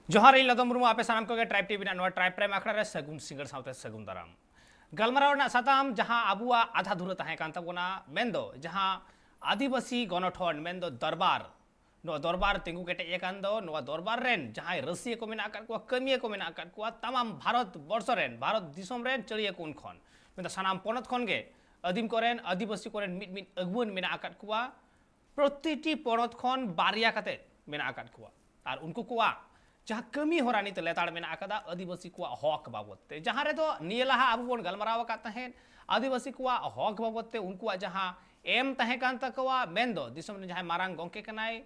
जोहार इन लदम मुर्मू आपे सानाम Koge tribe TV ना ट्राइब प्राइम आखड़ा रे सगुन सिंगर साउते सगुन दाराम गलमराव ना साताम जहां अबुआ आधा धुरा तहे कान तबोना मेंदो जहां आदिवासी गणठन मेंदो दरबार नो दरबार तिंगु केटे एकान दो नो दरबार रेन जहां रसिया को मेना आकात को कमिया को मेना आकात को तमाम भारत वर्ष रेन भारत दिसोम रेन चलिया कोन खन मेंदो सानाम पोनत खन गे आदिम कोरेन आदिवासी कोरेन मिट मिट अगुन मेना आकात को प्रतिटी पोनत खन बारिया कते मेना आकात को और उनको को जहाँ कमी हो रानी लेताड़ में आदिवासी को हक बाबदते जहाँ रे निये लहा अब बन गलमराव आदिवासी को हक बाबदते उनको जहाँ एम तहे कान तकवा मेन दो दिसम जहाँ मारांग गोंके कनाय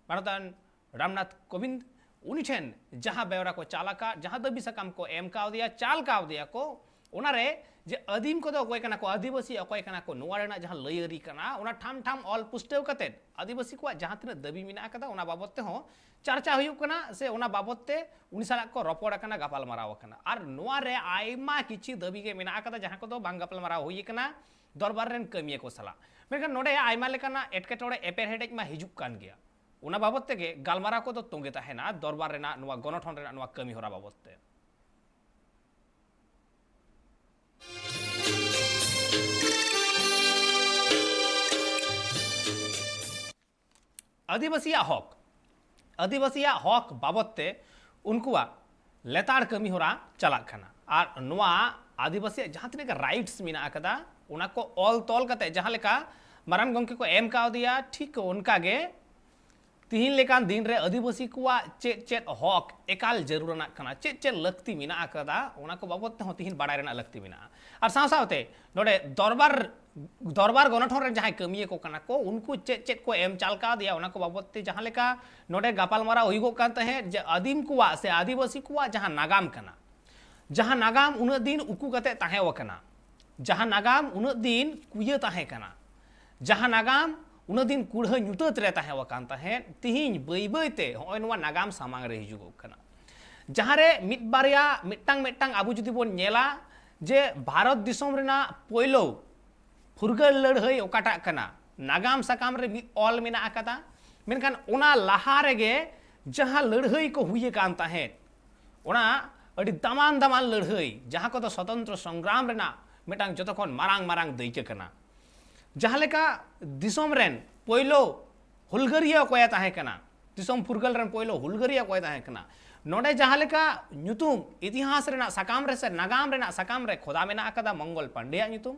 मानतान रामनाथ कोविंद उनी ठेन जहाँ बेवरा को चालाका जहाँ दबी सकाम को एम काव दिया चाल काव दिया को उनारे जे अदीम को अकोय कना को आदिवासी अकोय कना को नोआ रेना जहाँ लयरी कना उना ठाम ठाम ऑल पुष्टेव कते आदिवासी को जहाँ तिना दबी मिना कदा उना बाबदते हो चर्चा हुयुक कना से उना बाबदते उनी साला को रपड़ कना गपाल माराव कना आर नोआ रे आयमा किछि दबी के मिना कदा जहाँ को दो बांग गपाल माराव हुई कना दरबार रेन कमिया को सला मेनखान नोडे आयमा लेकाना एटकेटोड़े एपेर हेडेज मा हिजुक कान गया उना बाबदते के गालमारा को दो तोंगे ताहेना दरबार रेना नोआ गणठन रेना नोआ कमी होरा बाबदते आदिवासी हक बाबदते उनकुआ लेताड़ कमी होरा चला खाना और नोआ आदिवासी जहाँ तीन राइट्स मेना अकदा उना को ऑल तोल कते जहाँ लेका माराम गंके को एम काव दिया ठीक उनका गे तीन लेकान दिन रे आदिवासी को चेत चेत हक एकाल जरूरना खाना चेत चेत लगती मेना अकदा उना को बाबदते हो तीन बाड़ाय रेना लगती मेना और साव सावते नोडे दरबार गणठन रे जहाँ कमिए को कना को उनको चेत चेत को एम चालका दिया उना को बाबदते जहाँ लेका नोडे गापालमारा हुईगो कान तहे जे आदिम को से आदिवासी को जहाँ नागाम कना जहाँ नागाम उन दिन उकू कते ताहे वकना जहाँ नागाम उन दिन कुये ताहे कना जहाँ नागाम उन दिन कुढ़ नुतत रे ताहे वकान ताहे तिहिन बई बईते होय नोवा नागाम सामांग रे हिजुगो कना जहाँ रे मिट बारिया मिट्टांग मिट्टांग आबु जुदी बोन नेला जे भारत दिसोम रेना पोयलो फुरगल लड़हई ओकाटा कना नागाम सकाम रे मिट ऑल मेना आकाता मेनखान ओना लहा रेगे जहाँ लड़हई को हुई कान ताहे ओना अड़ी दमान दमान लड़हई जहाँ को तो स्वतंत्र संग्राम रेना मिटांग जतखन मारांग मारांग दैके कना जहाँ लेका दिसोम रेन पोयलो हुलगरिया कोया ताहे कना दिसोम फुरगल रेन पोयलो हुलगरिया कोया ताहे कना नोडे जहाँ लेका ᱧᱩᱛᱩᱢ इतिहास रेना सकाम रे से नागाम रेना सकाम रे खोदा मेना अकदा मंगल पांडेया ᱧᱩᱛᱩᱢ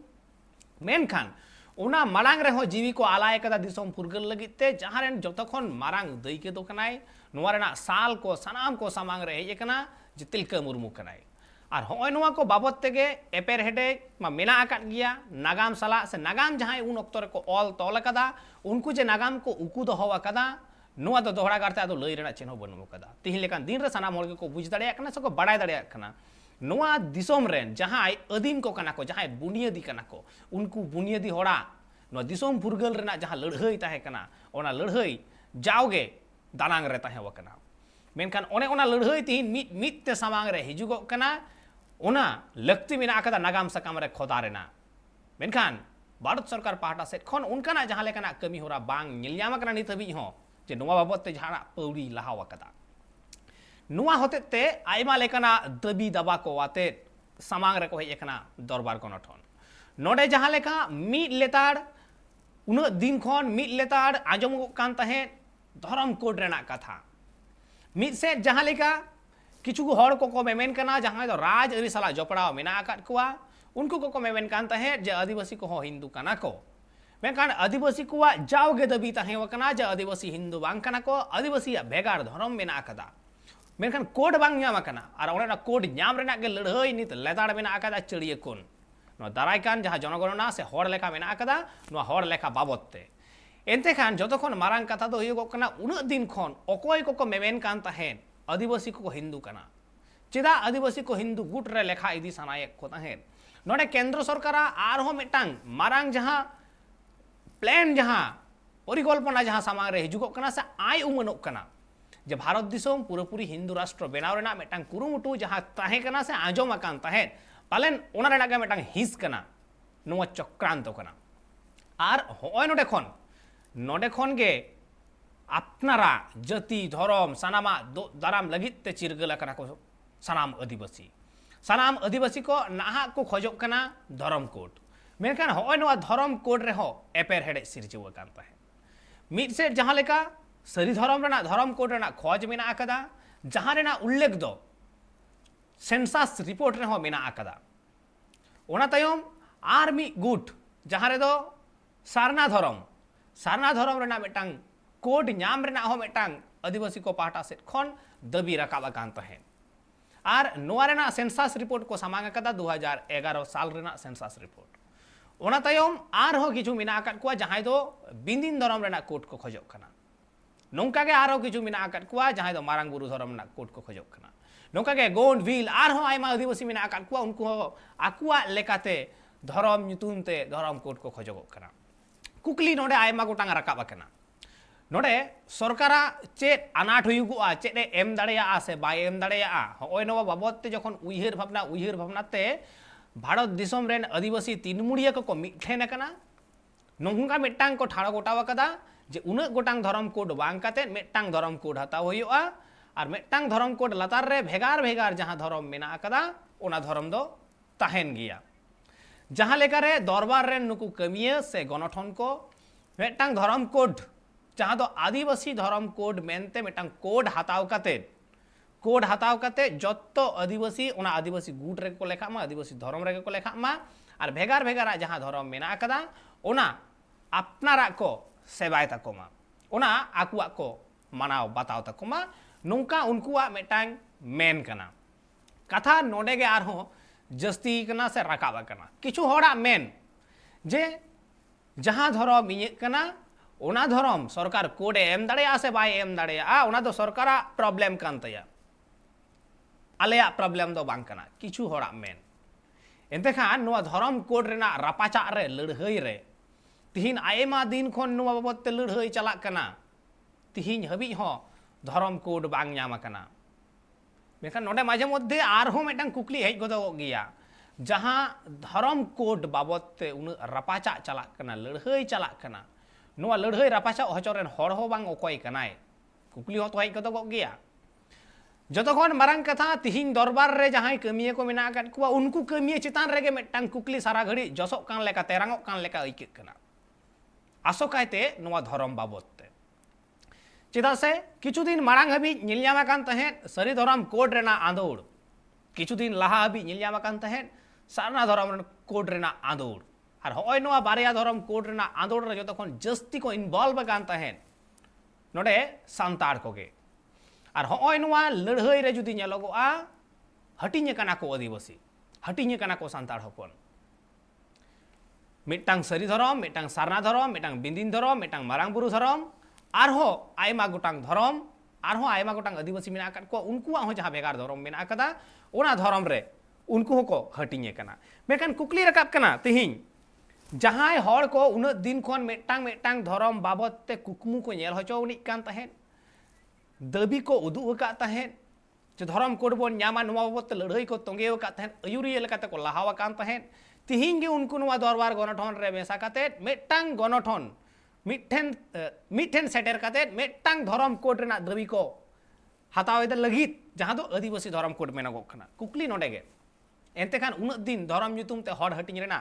मेनखान उना मारांग रे हो जीवी को आलाय कदा दिसोम फुरगल लगिते जहाँ रेन जतखन मारांग दैके दो कनाय नोआ रेना साल को सनाम को सामांग रे हेज कना जे तिलका मुर्मू कनाय और होय नोआ को बाबद तेगे एपेर हेडे मा मेना आकात गिया नागाम सला से नागाम जहाँ उन अक्तरे को ऑल तोल कदा उनको जे नागाम को उकू दोहवा कदा नोआ दो दोहरा करते आदो लई रेना चेनो बनमु कदा तिहिन लेकान दिन रे सनाम होर को बुझ दाड़िया कना सको बड़ाय दाड़िया कना नोआ दिसोम रेन जहाँ अदीम को कना को जहाँ बुनियादी कना को उनको बुनियादी होड़ा नोआ दिसोम फुरगल रेना जहाँ लड़हई ताहे कना ओना लड़हई जाओगे दानांग रे ताहे वकना मेनखान ओने ओना लड़हई तिहिन मिट मिट ते सामांग रे हिजुगो कना ओना लगती मेना अकदा नागाम सकाम रे खोदा रेना मेनखान भारत सरकार पाहटा से खन उनकाना जहाँ लेकाना कमी होरा बांग ᱧᱮᱞ ᱧᱟᱢ ᱱᱤᱛ ᱦᱟᱹᱵᱤᱡ ᱦᱚᱸ जे नोआ बाबद ते जहाँ पौड़ी लहाव कदा नोआ होते ते आयमा लेकाना दबी दबा को आते सामांग रे को हेज एकना दरबार गणठन नोडे जहाँ लेका मिट लेताड़ उन दिन खन मिट लेताड़ आजम कान तहे धर्म कोड रेना कथा मिट से जहाँ लेका किछु हर को मेमेन कना जहाँ दो राज अरी साला जपड़ाव मेना आकात कुआ उनको को मेमेन कान तहे जे आदिवासी को हो हिंदू कना को मेनखान आदिवासी को जाओगे दबी ताहे वकना जे आदिवासी हिंदू बांग कना को आदिवासी भेगार धर्म मेना आकदा मेनखान कोड बांग ᱧᱟᱢ कना और ओना कोड ᱧᱟᱢ रेना के लड़हई नित लेताड़ मेना आकदा चड़िए कोन नो दाराय कान जहाँ जनगणना से हर लेखा मेना आकदा नो हर लेखा बाबदते एनते खान जतखन मारांग कथा दो हुयुगो कना उन दिन खन अकोय को मेमेन कान ताहे आदिवासी को हिंदू कना चेदा आदिवासी को हिंदू गुट रे लेखा इदी सनाये को ताहे नोडे केंद्र सरकार आरहो मिटांग मारांग जहाँ प्लान जहाँ परिकल्पना जहाँ सामांग रे हिजुगो कना से आय उमनोग कना जे भारत दिसोम पूरापूरी हिंदू राष्ट्र बेनाव रेना मिटांग कुरुमुटु जहाँ ताहे कना से आंजोम आकान ताहे पालेन ओना रेना गे मिटांग हिस कना नोआ चक्रांत कना आर होय नोडे खन गे अपनारा जाति धर्म सानामा दाराम लगित ते चिरगल कना को सानाम आदिवासी को नाहा को खोजोग कना धर्म कोड मेनखान होय नवा धर्म कोड रे हो एपेर हेडे सिरजव कान ताहे मिड सेट जहां लेका सरी धर्म रेना धर्म कोड रेना खोज मेना आकदा जहां रेना उल्लेख दो सेंसस रिपोर्ट रे हो मेना आकदा ओना तायम आर मी गुट जहां रे दो सारना धर्म रेना मेटांग कोड ᱧᱟᱢ ᱨᱮᱱᱟᱜ ᱦᱚᱸ ᱢᱤᱫᱴᱟᱝ आदिवासी को पाहटा सेट खन दाबी राकाब आकान तहेन आर नोआ रेना सेंसस रिपोर्ट को सामांग अकदा 2011 साल रेना सेंसस रिपोर्ट ओना तायम आर हो किछु मिना आकाद कुआ जहां दो बिंदिन धर्म रेना कोड को खोजोग कना नोंका गे आर हो किछु मिना आकाद कुआ जहां दो मारांग बुरु धर्म रेना कोड को खोजोग कना नोंका गे गोंड विल आर हो आयमा आदिवासी मिना आकाद कुआ उनको आकुआ लेकाते धर्म nyutum ते धर्म कोड को खोजोग कना कुकली नोडे आयमा गोटांग राकाब आकना नोडे सरकारा चेत अनाट हुयुगुआ चेत एम दाड़ेया से बाय एम दाड़ेया होय नवा बाबद ते जखन उइहर भावना ते भारत दिसम रेन आदिवासी तीनमुड़िया को मिठेन कना नोंगा मिटांग को ठाड़ो गोटाव कदा जे उन गोटांग धर्म कोड बांग काते मिटांग धर्म कोड हताव हुयुआ और मिटांग धर्म कोड लतार रे भेगार भेगार जहां धर्म मेना कदा ओना धर्म दो ताहेन गिया जहां लेका रे दरबार रेन नुकु कमिया से गणठन को मिटांग धर्म कोड जहां दो आदिवासी धर्म कोड मेनते मिटांग कोड हताव काते जत्तो आदिवासी ओना आदिवासी गुट रे को लेखा मा आदिवासी धर्म रे को लेखा मा और भेगार भेगार जहां धर्म मेना कदा ओना अपनारा को सेवाय तकोमा ओना आकुआ को मानाव बताव तकोमा नोंका उनकुआ मिटांग मेन कना कथा नोडे गे आर हो जस्ती कना से राकाब कना किछु होड़ा मेन जे जहां धर्म इये कना ओना धर्म सरकार कोडे एम दाड़ेया से बाय एम दाड़ेया ओना दो सरकारा प्रॉब्लम कान तया आलेया प्रॉब्लम दो बांग कना किछु होड़ा मेन एंते खान नोआ धर्म कोड रेना रापाचा रे लड़हई रे तिहिन आयमा दिन खन नोआ बाबत ते लड़हई चला कना तिहिन हबी हो धर्म कोड बांग ᱧᱟᱢ कना मेखान नोडे माझे मध्य आर हो मेटांग कुकली हेज गदो गिया जहां धर्म कोड बाबत ते उन रापाचा चला कना लड़हई चला कना नोआ लड़हई रापाचा हचोरेन हर हो बांग ओकय कनाय कुकली हो तो हेज गदो गिया जतखन मारांग कथा तिहिन दरबार रे जहां कमिये को मेना काट कुआ उनको कमिये चितान रेगे मेटांग कुकली सारा घड़ी जसोक कान लेका तेरांगोक कान लेका अइके कना आसोकायते नोआ धर्म बाबत ते चेदा से किछु दिन मारांग हबी ᱧᱮᱞ कान तहेन सरी धर्म कोड रेना आंदोड़ किछु दिन लाहा हबी ᱧᱮᱞ कान तहेन सारना धर्म कोड रेना आंदोड़ और होय नोआ बारिया धर्म कोड रेना आंदोड़ रे जतखन जस्ती को इनवॉल्व कान तहेन नोडे सांतार कोगे और होय नोआ लड़हई रे जुदी ᱧᱮᱞᱚᱜᱚᱜᱼᱟ हटिᱧ कना को आदिवासी हटिᱧ कना को सांतार हपन मिटांग सरी धर्म मिटांग सारना धर्म मिटांग बिंदिन धर्म मिटांग मारांग बुरु धर्म आरहो आयमा गोटांग धर्म आरहो आयमा गोटांग आदिवासी मेना काट को उनकुआ हो जहां भेगार धर्म मेना कदा ओना धर्म रे उनको को हटिញकना मेखान कुकली रकाब कना तिहिन जहां हर को उन दिन खन मेटांग धर्म बाबत ते कुकमु को ᱧᱮᱞ हचो उनी कान तहेन दाबी को उदु का तहेन जो धर्म कोड बन ᱧᱟᱢᱟ नोवा बाबत लड़हई को तोंगेव का तहेन अयुरिया लेकाते को लाहावा कान तहेन तिहिन गे उनको नोवा दरबार गणठन रे मेसा काते मेटांग गणठन मिठेन सेटर काते मेटांग धर्म कोड रेना दाबी को हताव दे लगित जहां दो आदिवासी धर्म कोड मेनगो कना कुकली नोडे गे एंते खान उन दिन धर्म nyutum ते हर हटिኝ रेना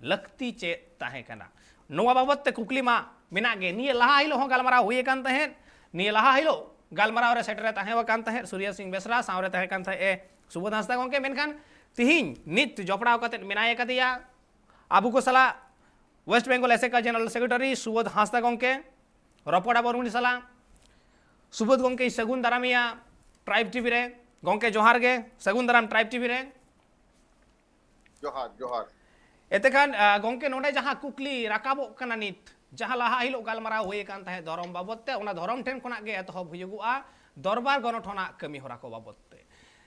लक्ति चे ताहे कना नोवा बाबत ते कुकली मा मेना गे निये लाहा हिलो हो गालमारा हुए कान तहेन निये लाहा हिलो गालमारा रे सेटर ताहे वा कान तहेन सूर्य सिंह बेसरा सावरे ताहे कान थाए सुबोध हांसदा गंके मेनखान तिहिन नित जपड़ाव काते मेनाय कदिया आबू को सला वेस्ट बेंगल एसेका जनरल सेक्रेटरी सुबोध हांसदा गंके रपड़ा बरमुनी सला सुबोध गंके सगुन दारामिया ट्राइब टीवी रे गंके जोहार गे सगुन दाराम ट्राइब टीवी रे जोहार जोहार एतेखान गंके नोडे जहां कुकली राकाबो कना नित जहां लाहा हिलो गालमारा हुए कान ताहे धर्म बाबत ते ओना धर्म ठेन खना गे एतहब हुयुगुआ दरबार गणठना कमी होरा को बाबत ते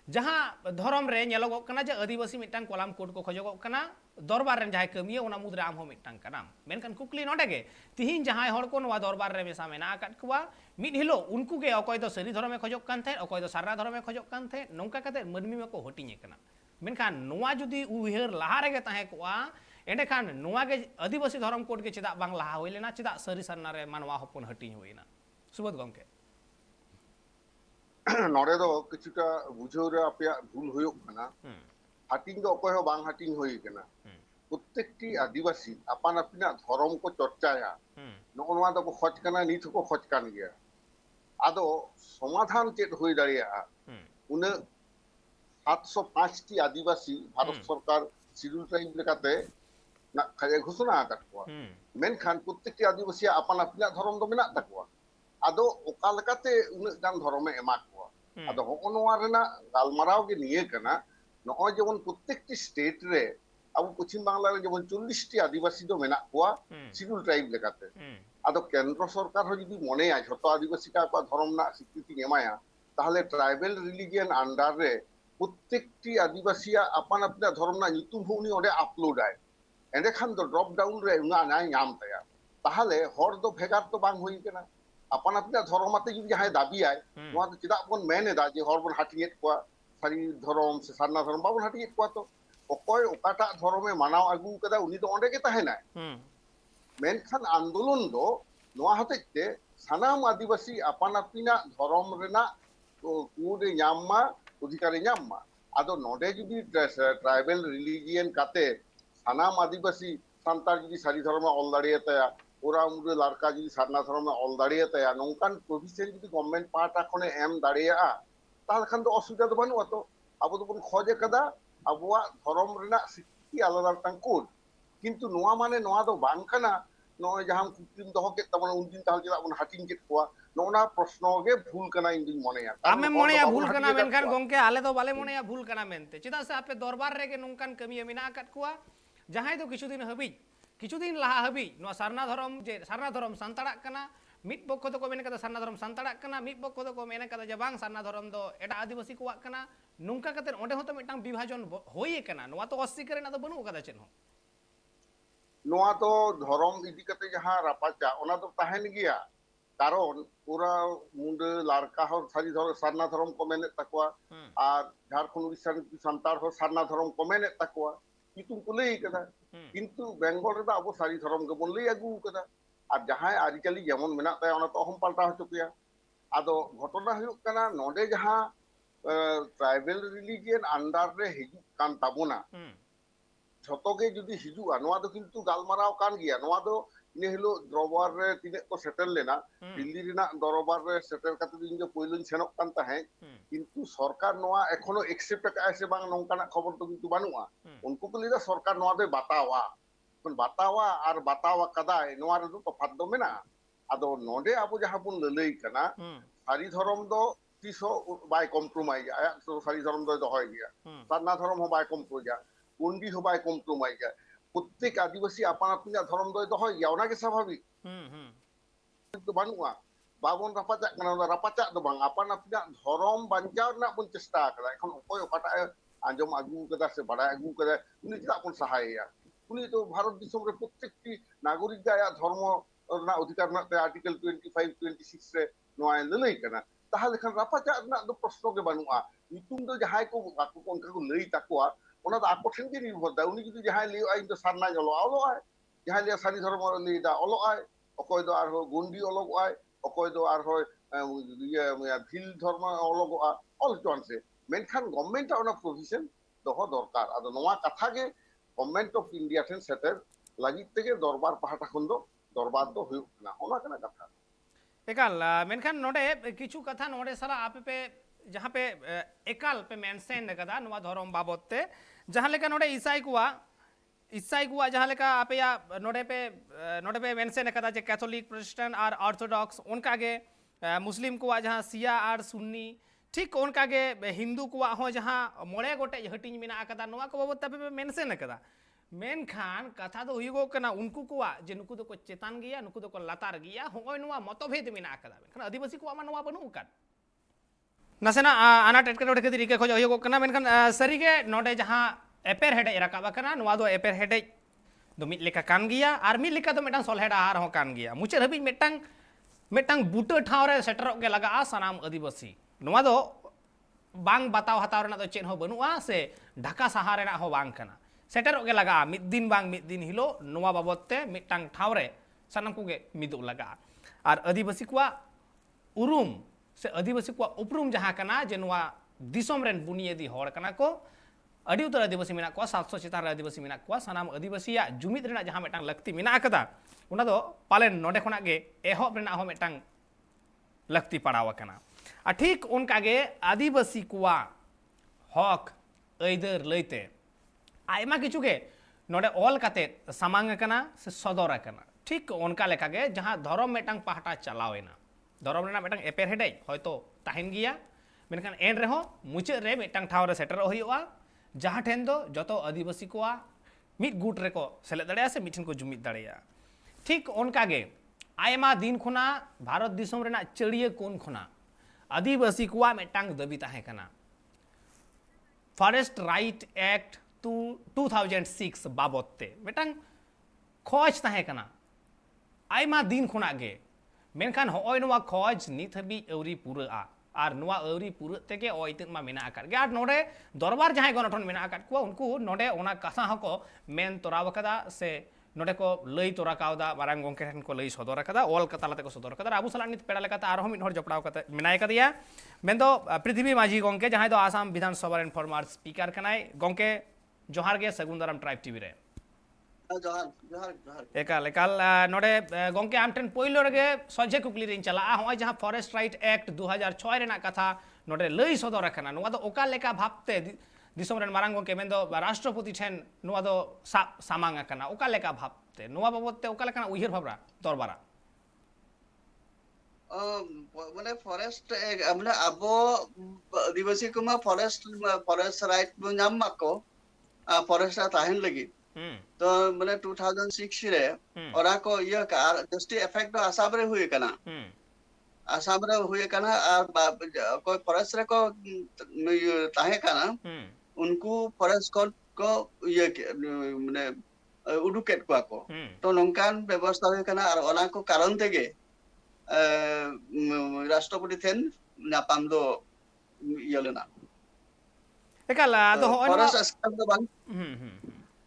जहां धर्म रे ᱧᱮᱞᱚᱜᱚᱜ कना जे आदिवासी मिटांग कोलाम कोड को खोजोगᱚᱜ कना दरबार रे जहां कमिये ओना मुद्रे आम हो मिटांग कना मेनखान कुकली नोडे गे तिहिन जहां हर को नोवा दरबार रे मेसा मेना काट कुआ मिड हिलो उनको गे अकय दो सरी धर्म में खोजोग कान थे अकय दो सारना धर्म में खोजोग कान थे नोंका काते मदमी में को हटिኝ कना मेनखान नोवा जुदी उहेर लाहा रे गे ताहे कुआ एंडे खान नोवा गे आदिवासी धर्म कोड के चिदा बांग लाहा होइलेना चिदा सरी सरना रे मानवा हपन हटिኝ होइना सुबोध गंके नोड़े दो किछुटा बुझाव रे आपे भूल हुयुग कना हाटिंग दो अकोय हो बांग हाटिंग हुई कना प्रत्येकटी आदिवासी आपान अपना धर्म को चर्चाया नोआ दो को खोज कना नीत को खोज कान गया आदो समाधान चेत हुई दाड़िया उन 705 टी आदिवासी भारत सरकार शिड्यूल ट्राइब लेकाते ना खाजे घोषणा आकात को मेनखान प्रत्येकटी आदिवासी आपान अपना धर्म दो मेना तकवा आदो ओका लेकाते उन गान धर्म एमा को आदो होनोआ रेना गालमाराव गे निये कना नॉय जेमन प्रत्येकटी स्टेट रे अब पश्चिम बांग्ला रे जेमन 40 टी आदिवासी दो मेना को शिड्यूल ट्राइब लेकाते आदो केंद्र सरकार हो जदि मने आ जतो आदिवासी का धर्म ना स्वीकृति एमाया ताहले ट्राइबल रिलीजियन अंडर रे प्रत्येकटी आदिवासी आपान अपना धर्म ना ᱧᱩᱛᱩᱢ हुनी ओडे अपलोड आय एंडे खान दो ड्रॉप डाउन रे उना ना नाम तया ताहले हर दो भेगार तो बांग हुई केना आपान अपना धर्मते जुदि जहाय दाबी आय नोआ तो चिदा बन मेन एदा जे हर बन हाटियेत को सारी धर्म से सारना धर्म बाबन हाटियेत को तो अकोय ओकाटा धर्मे मानाव आगु कदा उनी तो ओंडे के ताहेना मेनखान आंदोलन दो नोआ हतेते सानाम आदिवासी आपान अपना धर्म रेना कुडे ᱧᱟᱢ अधिकारी ᱧᱟᱢ आदो नोडे जुदि ट्राइबल रिलीजियन काते सानाम आदिवासी सांतार जुदि सारी धर्म ऑल दाड़ियाताया ओरा मुरे लारका जुदि सारना धर्म ऑल दाड़ियाताया नोंकान प्रोविजन जुदि गवर्नमेंट पार्टा खने एम दाड़िया ताहले खान दो असुविधा दो बानुआ तो आबो दो बन खोजे कदा आबोआ धर्म रेना सिक्ति आलादा टांकुड किंतु नोआ माने नोआ दो बांग काना नोय जहां कुकिम दो के तमन उनदिन ताहल चला बन हाटिंग केत कोआ नोना प्रश्न गे भूल कना इंदिन मनेया आमे मनेया भूल कना मेनखान गंके आले तो बाले मनेया भूल कना मेनते चिदा से आपे दरबार रे के नोंकान कमी मेना काट कोआ जहां दो किछु दिन लहा हबी नो सारना धर्म सांताड़ा कना मिट पक्ष दो को मेन कदा सारना धर्म सांताड़ा कना मिट पक्ष दो को मेन कदा जे बांग सारना धर्म दो एटा आदिवासी कोआ कना नोंका कते ओंडे होतो मिटांग विभाजन होई कना नोआ तो अस्वीकार ना तो बनु कदा चेन हो नोआ तो धर्म इदी कते जहां रापाचा ओना तो ताहेन गिया कारण पूरा मुंडे लारका हो सारी धर्म सारना धर्म को मेने तकवा और झारखंड उड़ीसा सांतार हो सारना धर्म को मेने तकवा कितु को लई कदा किंतु बेंगल रे अब सारी धर्म के बन लई आगु कदा और जहां आरिचाली जेमन मेना ताय ओना तो हम पाल्टा हो चुकिया आदो घटना हुयुक कना नोडे जहां ट्राइबल रिलीजियन अंडर रे हिजु कान ताबोना झोतोगे जुदी हिजुआ नोआ दो किंतु गालमाराव कान गिया नोआ दो ने हिलो दरबार रे तिने को सेटल लेना दिल्ली रिना दरबार रे सेटल काते दिन जो पहिलो सेनक कान ताहे किंतु सरकार नोआ एखोनो एक्सेप्ट का से बांग नोंकाना खबर तो किंतु बानुआ उनको को लेदा सरकार नोआ दे बातावा कोन बातावा और बातावा कदाय नोआ रे तो तफात दो मेना आदो नोडे आबो जहां बुन ललई कना सारी धर्म दो तिसो बाय कॉम्प्रोमाइज आया तो सारी धर्म दो होय गया सारना धर्म हो बाय कॉम्प्रोमाइज कुंडी हो बाय कॉम्प्रोमाइज प्रत्येक आदिवासी आपान अपना धर्म दो होय गया ओना के स्वाभाविक तो बानुआ बाबन रापाचा कना रापाचा दो बांग आपान अपना धर्म बांचाव ना बन चेष्टा करा एखन ओय ओकाटा आंजम आगु कदा से बड़ा आगु कदा उनी चला कोन सहायया उनी तो भारत दिसम रे प्रत्येकटी नागरिक गाया धर्म ना अधिकार ना आर्टिकल 25 26 रे नोआ ललई कना ताहले खान रापाचा ना दो प्रश्न के बानुआ नितुम दो जहाय को आकु कोनका को लई ताकुआ ओना दा आको ठेन के निर्भर दा उनी जुदी जहाय ले आई तो सारना जलो आलो आय जहाय ले सारी धर्म ले दा ओलो आय अकोय दो आर हो गुंडी ओलो आय अकोय दो आर हो ये भिल धर्म ओलो आ ऑल जॉन से मेनखान गवर्नमेंट ओना प्रोविजन दोहो दरकार आदो नोआ कथा के गवर्नमेंट ऑफ इंडिया ठेन सेटर लागित तेगे दरबार पहाटा खन दो दरबार दो हुयुक ना ओना कना कथा एकाल मेनखान नोडे किछु कथा नोडे सारा आपे पे जहाँ पे एकाल पे मेंशन कदा नोआ धर्म बाबते जहाँ लेका नोडे ईसाई कुआ जहाँ लेका आपे या नोडे पे मेंशन कदा जे कैथोलिक प्रोटेस्टेंट और ऑर्थोडॉक्स उनका गे मुस्लिम कुआ जहाँ सिया और सुन्नी ठीक उनका गे हिंदू कुआ हो जहाँ मोड़े गोटे हटिंग मेना कदा नोआ को बाबत पे मेंशन कदा मेनखान कथा दो हुयुगो कना उनको कुआ जे नुकु दो को चेतान गया नुकु दो को लातार गया होय नोआ मतभेद मेना कदा मेनखान आदिवासी कुआ मा नोआ बनु कान नासेना आनाट एटकेटोड़े खातिर इके खोज हुयुगो कना मेनखान सरीगे नोडे जहां एपेर हेडे राकाबा कना नोआ दो एपेर हेडे दो मिट लेका कान गया आर मिट लेका दो मेटांग सोलहे डाहार हो कान गया मुचे हबी मेटांग बूटा ठाव रे सेटरोग के लगा सनाम आदिवासी नोआ दो बांग बताव हताव रेना दो चेन हो बनुआ से ढाका सहा रेना हो बांग कना सेटरोग के लगा मिद दिन हिलो नोआ बाबतते मिटांग ठाव रे सनाम को गे मिदु लगा और आदिवासी कुआ उरुम से आदिवासी को उपरुम जहाँ कना जे नवा दिसोम रेन बुनियादी हर कना को अड़ी उतर आदिवासी मेना को 700 चितान रे आदिवासी मेना को सानाम आदिवासी जुमिद रेना जहाँ मेटांग लक्ति मेना कदा उना दो पालेन नोडे खना गे एहब रेना हो मेटांग लक्ति पड़ाव कना आ ठीक उनका गे आदिवासी कुआ हक ऐदर लैते आयमा किछु गे नोडे ऑल काते सामांग कना से सदर कना ठीक उनका लेका गे जहाँ धर्म मेटांग पहाटा चलावेना धर्म रेना मेटांग एपेर हेडे हयतो ताहेन गिया मेनखान एन रेहो मुचाद रे मेटांग ठाव रे सेटर होइयोआ जहाँ ठेन दो जतो आदिवासी को मिद गुट रे को सेले दाड़ेया से मिठिन को जुमिद दाड़ेया ठीक उनका गे आयमा दिन खुना भारत दिसोम रेना चड़िया कोन खुना आदिवासी को मेटांग दाबी ताहे कना फॉरेस्ट राइट एक्ट 2006 बाबतते मेटांग खोज ताहे कना आयमा दिन खुना गे मेनखान होय नवा खोज नित हबी अवरी पूरा और नवा अवरी पूरा तेगे ओइतक मा मेना आकार गे आर नोडे दरबार जहां गनठन मेना आकार को उनको नोडे ओना कथा हको मेन तोराव कदा से नोडे को लई तोरा कावदा मारांग गोंके ठन को लई सदर कदा ओल कतालाते को सदर कदा आबू सला नित पेड़ा लेकाते आरो मिद हर जपड़ाव कते मेनाय कदिया मेन दो पृथ्वी माझी गोंके जहां दो आसाम विधानसभा रेन फॉर्मर स्पीकर कनाय गोंके जोहार गे सगुंदराम ट्राइब टीवी रे जोहार जोहार जोहार एकाल एकाल नोडे गोंके आमठन पहिलो रेगे सजे कुकली रिन चला होय जहां फॉरेस्ट राइट एक्ट 2006 रेना कथा नोडे लई सदर कना नोवा दो ओका लेका भाबते दिसोम रेन मारांग गोंके मेन दो राष्ट्रपति ठेन नोवा दो सामांग कना ओका लेका भाबते नोवा बाबतते ओका लेका उहिर भाबरा दरबारा माने फॉरेस्ट माने आबो आदिवासी को मा फॉरेस्ट राइट बो नाम माको फॉरेस्ट ताहेन लगी तो माने 2006 रे ओरा को ये का जस्टी इफेक्ट दो आसाम रे हुए कना आसाम रे हुए कना और कोई फॉरेस्ट रे को ताहे कना उनको फॉरेस्ट कोड को ये माने उडुकेट को को तो नंकान व्यवस्था हुए कना और ओना को कारण तेगे राष्ट्रपति थेन नापाम दो यलेना एकाल आदो होय फॉरेस्ट अस्कम दो बांग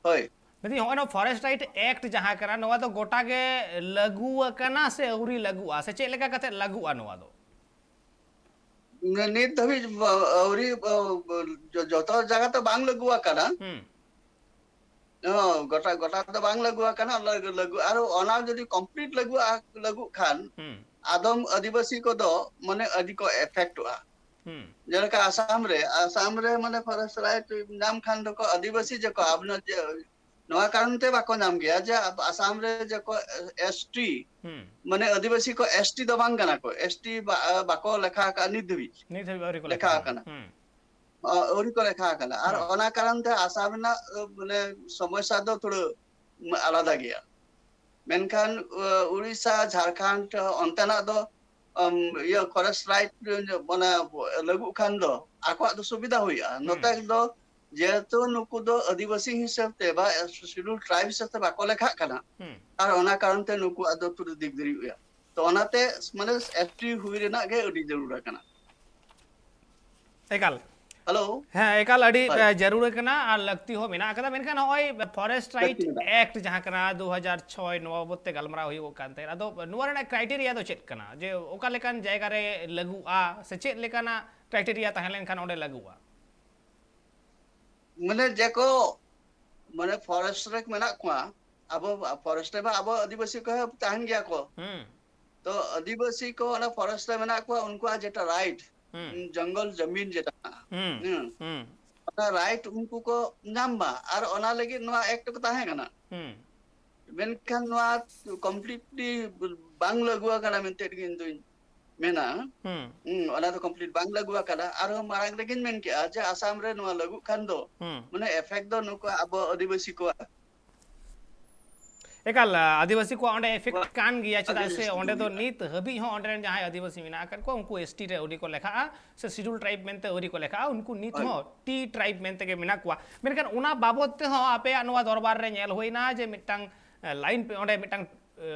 होय नदी होय नो फॉरेस्ट राइट एक्ट जहां करा नोवा दो गोटा गे लागू कना से अउरी लागू से चे लेका कते लागू नोवा दो नित धबी अउरी जतो जगह तो बांग लागू कना गोटा गोटा तो बांग लागू कना लागू आरो ओना जदी कंप्लीट लागू खान आदम आदिवासी को दो माने अधि को इफेक्ट हुआ जलका आसाम रे माने फॉरेस्ट राइट नाम खान दो को आदिवासी जको आपन नवा कारण ते बाको नाम गया जे आसाम रे जको एसटी माने आदिवासी को एसटी दो बांग कना को एसटी बाको लेखा का निधबी और को लेखा कना और को लेखा कना और ओना कारण ते आसाम ना माने समस्या दो थोड़ा आलादा गया मेनखान उड़ीसा झारखंड अंतना दो ये फॉरेस्ट राइट माने लागू खान दो आको दो सुविधा हुआ नोते दो जेतो नुकु दो आदिवासी हिसाब ते बा शेड्यूल ट्राइब हिसाब ते बाको लेखा कना और ओना कारण ते नुकु आदो तुर दिगदरी हुआ तो ओनाते माने एफटी हुई रेना गे अडी जरूर कना एकाल हेलो हाँ एकाल अड़ी जरूर कना और लगती हो मेना कदा मेनखान होय फॉरेस्ट राइट एक्ट जहां कना 2006 नोवा बत्ते गलमरा हुई वो कानते अदो नोवा रेना क्राइटेरिया दो चेक कना जे ओका लेकान जायगा रे लागू से चेक लेकाना क्राइटेरिया ताहेलेन खान ओडे लागू माने जेको माने फॉरेस्ट रे मेना को अब फॉरेस्ट रे अब आदिवासी को ताहन गया को तो आदिवासी को ना फॉरेस्ट रे मेना को उनको जेटा राइट जंगल जमीन जेटा राइट उनको को नाम बा और ओना लगी नवा एक्ट को ताहे कना मेनखान नवा कंप्लीटली बांग लगुआ कना मेनते किंतु मेना ओना तो कंप्लीट बांग लगुआ कना और मारांग लेकिन मेन के आज आसाम रे नवा लगु खान दो माने इफेक्ट दो नुको अब आदिवासी को एकाल आदिवासी को ओंडे इफेक्ट कान गया चदा से ओंडे दो नीत हबी हो ओंडे जहां आदिवासी मेना कर को उनको एसटी रे ओडी को लेखा से शेड्यूल ट्राइब मेनते ओडी को लेखा उनको नीत हो टी ट्राइब मेनते के मेना को मेनखान उना बाबत ते हो आपे नवा दरबार रे नेल होइना जे मिटांग लाइन पे ओंडे मिटांग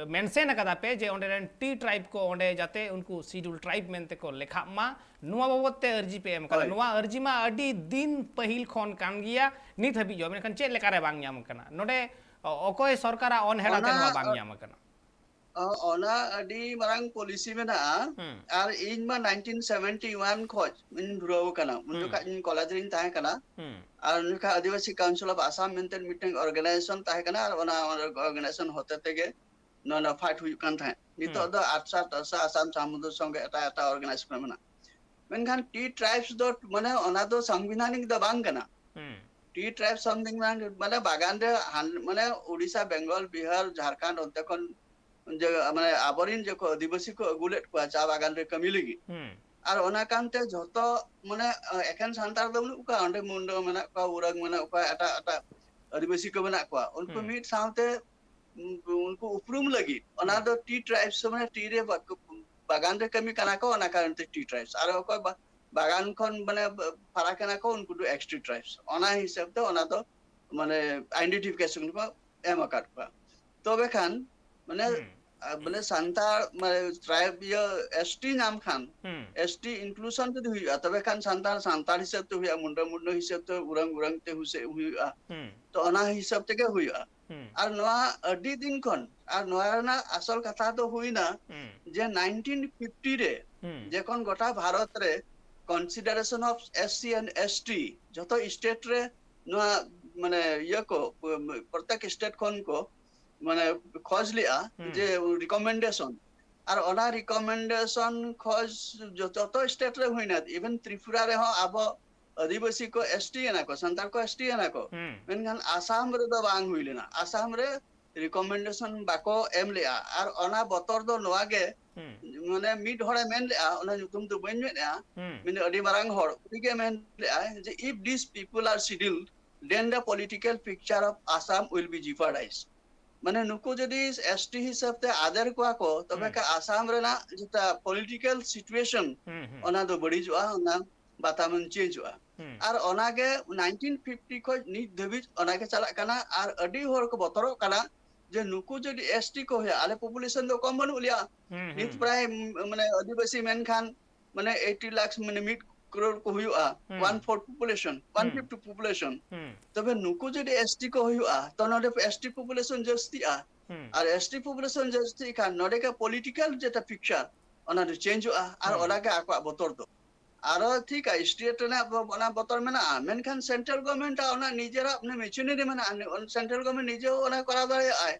मेंशन कदा पे जे ओंडे रेन टी ट्राइब को ओंडे जाते उनको शेड्यूल ट्राइब मेनते को लेखा मा नुवा बाबते अर्जी पे एम कदा नुवा अर्जी मा अडी दिन पहिल खन कान गिया नीत हबी जो मेनखान चे लेका रे बांग न्याम कना नोडे ओकोय सरकार ऑन हेडा ते नुवा बांग न्याम कना ona adi marang polisi mena ar in ma 1971 khoj in dhuro kana undu ka in college rin tahe kana ar undu ka Adivasi Council of Assam menten meeting organization tahe kana ar ona organization hote tege no fight hui kan tahe nito do atsa tasa Assam Samudur songe eta organization mena menkan T tribes do mane ona do sangvinanik do bang kana T tribes something mane bagan de mane Odisha Bengal Bihar Jharkhand ontekon যে মানে আবরিন যে আদিবাসী কো গুলেট কো চা বাগান রে কমি লাগি আর ওনা কান্তে যত মানে এখান সান্তার দম উকা অন্ডে মুন্ডো মানে কা উরাগ মানে উকা এটা এটা আদিবাসী কো মানে কো উনকো মিট সাউতে উনকো উপরুম লাগি ওনা দ টি ট্রাইবস মানে টি রে বাগান রে কমি কানা কো ওনা কারণতে টি ট্রাইবস আর কো বাগান খন মানে ফারা কানা কো উনকো দু এক্সট্রি ট্রাইবস ওনা হিসাব তে ওনা তো মানে আইডেন্টিফিকেশন কো এম কাট কো তবে খান মানে মানে সান্তাল মানে ট্রাইব এসটি নাম খান এসটি ইনক্লুশন তো হুইয়া তবে খান সান্তাল হিসাব তো হুইয়া মুন্ডা হিসাব তো উরাং তে হুইয়া তো অনা হিসাব থেকে হুইয়া আর নোয়া আডি দিন খন আর নোয়া না আসল কথা তো হুই না যে 1950 রে যখন গোটা ভারত রে consideration of SC and ST যত স্টেট রে নোয়া মানে ইয়া কো প্রত্যেক স্টেট খন কো মানে খোঁজ লিয়া যে রিকমেন্ডেশন আর ওনা রিকমেন্ডেশন খোঁজ যত স্টেট রে হইনা ইভেন ত্রিপুরা রে হ আব আদিবাসী কো এসটি এনা কো সান্তাল কো এসটি এনা কো মেনখান আসাম রে তো বাং হইলে না আসাম রে রিকমেন্ডেশন বাকো এম লিয়া আর ওনা বতর দো নোয়াগে মানে মিড হরে মেন লিয়া ওনা যুতুম তো বইন লিয়া মানে আদি মারাং হর উইগে মেন লিয়া যে if this people are scheduled then the political picture of Assam will be jeopardized মানে নুকু যদি এসটি হিসাবতে আদার কোয়া কো তবে কা আসাম রে না যেটা পলিটিক্যাল সিচুয়েশন ওনা তো বড়ি জোয়া ওনা বাতামন চেঞ্জ জোয়া আর ওনাগে 1950 কো নিট দেবি ওনাগে চালা কানা আর আডি হর কো বতর কানা যে নুকু যদি এসটি কো হে আলে পপুলেশন তো কম বনু লিয়া নিট প্রায় মানে আদিবাসী মেন খান মানে 80 লাখ মানে meet crore ko huyua 1/4 population 1/5 population তবে নুকু যদি এসটি কো huyua তো নডে এসটি পপুলেশন জাস্তি আর এসটি পপুলেশন জাস্তি কান নডে কা পলিটিক্যাল যেটা পিকচার ওনা চেঞ্জ আর ওলাকে আকwa বতর তো আর ঠিক আছে স্টেট না ওনা বতর মেনা মেনখান সেন্ট্রাল গভর্নমেন্ট ওনা নিজেরা আপনি মেচিনারি মানে সেন্ট্রাল গভর্নমেন্ট নিজে ওনা করা দাঁড়ে আয়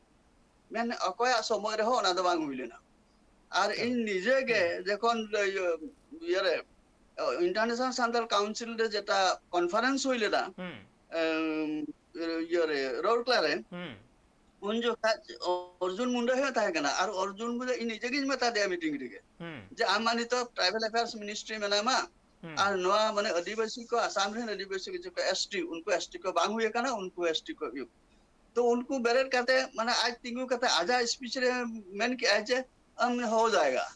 মেন অকয় সময় রে ওনা তো বাং হইলে না আর ইন নিজেকে যখন ইয়ারে ইন্টারন্যাশনাল সান্তাল কাউন্সিল রে যেটা কনফারেন্স হইলে না ইয়ারে রৌরকেলারে উন जो अर्जुन मुंडा है था ना और अर्जुन मुंडा इन जगह में था दे मीटिंग रे जे आमानी तो ट्राइबल अफेयर्स मिनिस्ट्री में ना मा और नवा माने आदिवासी को आसाम रे आदिवासी को जो एसटी उनको एसटी को बांग हुए kana उनको एसटी को तो उनको बेरेट कहते माने आज तिंगु कहते आजा स्पीच रे मेन के आज हम हो जाएगा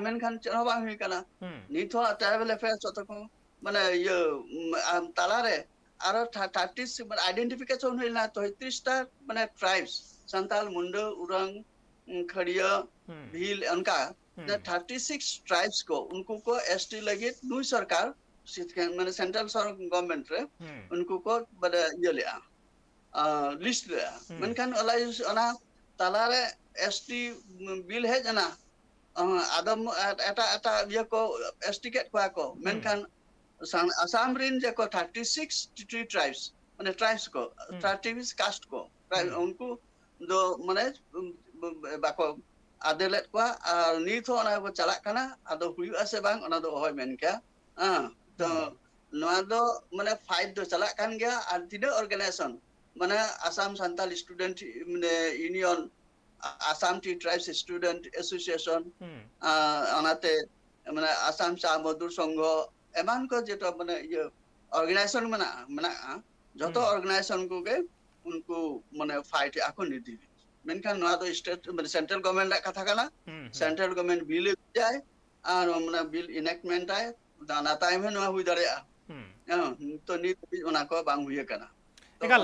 मेनखान चनो बांग हुई kana निथो ट्राइबल अफेयर्स तो को माने ये तालारे আর 30 মানে আইডেন্টিফিকেশন হইল না 33 টা মানে ট্রাইবস সান্তাল মুন্ডা उरंग खड़िया भील उनका 36 ट्राइब्स को उनको को एसटी लगे न्यू सरकार মানে सेंट्रल गवर्नमेंट रे उनको को बड़ा ये लिया लिस्ट लिया मेनखान ओना तालारे एसटी बिल है जना आदम एटा एटा ये को एसटी के को मेनखान आसाम रिन जे को 36 ट्राइब्स माने ट्राइब्स को 36 कास्ट को उनको दो माने बाको आदेलेट को और नीथ हो ना को चला कना आदो हुयु आसे बांग ओना दो होय मेन के तो नोआ दो माने फाइट दो चला कान गया और तिदे ऑर्गेनाइजेशन माने आसाम सान्ताल स्टूडेंट माने union Assam tea tribes student association ओनाते माने आसाम सामदुर संघ एमान को जेतो माने ये ऑर्गेनाइजेशन मना जतो ऑर्गेनाइजेशन को के उनको माने फाइट आको निधि मेनखान नोआ तो स्टेट माने सेंट्रल गवर्नमेंट कथा काना सेंट्रल गवर्नमेंट बिल जाय और माने बिल इनेक्टमेंट आय दाना टाइम है नोआ हुई दरे तो नि ओना को बांग हुई काना एकाल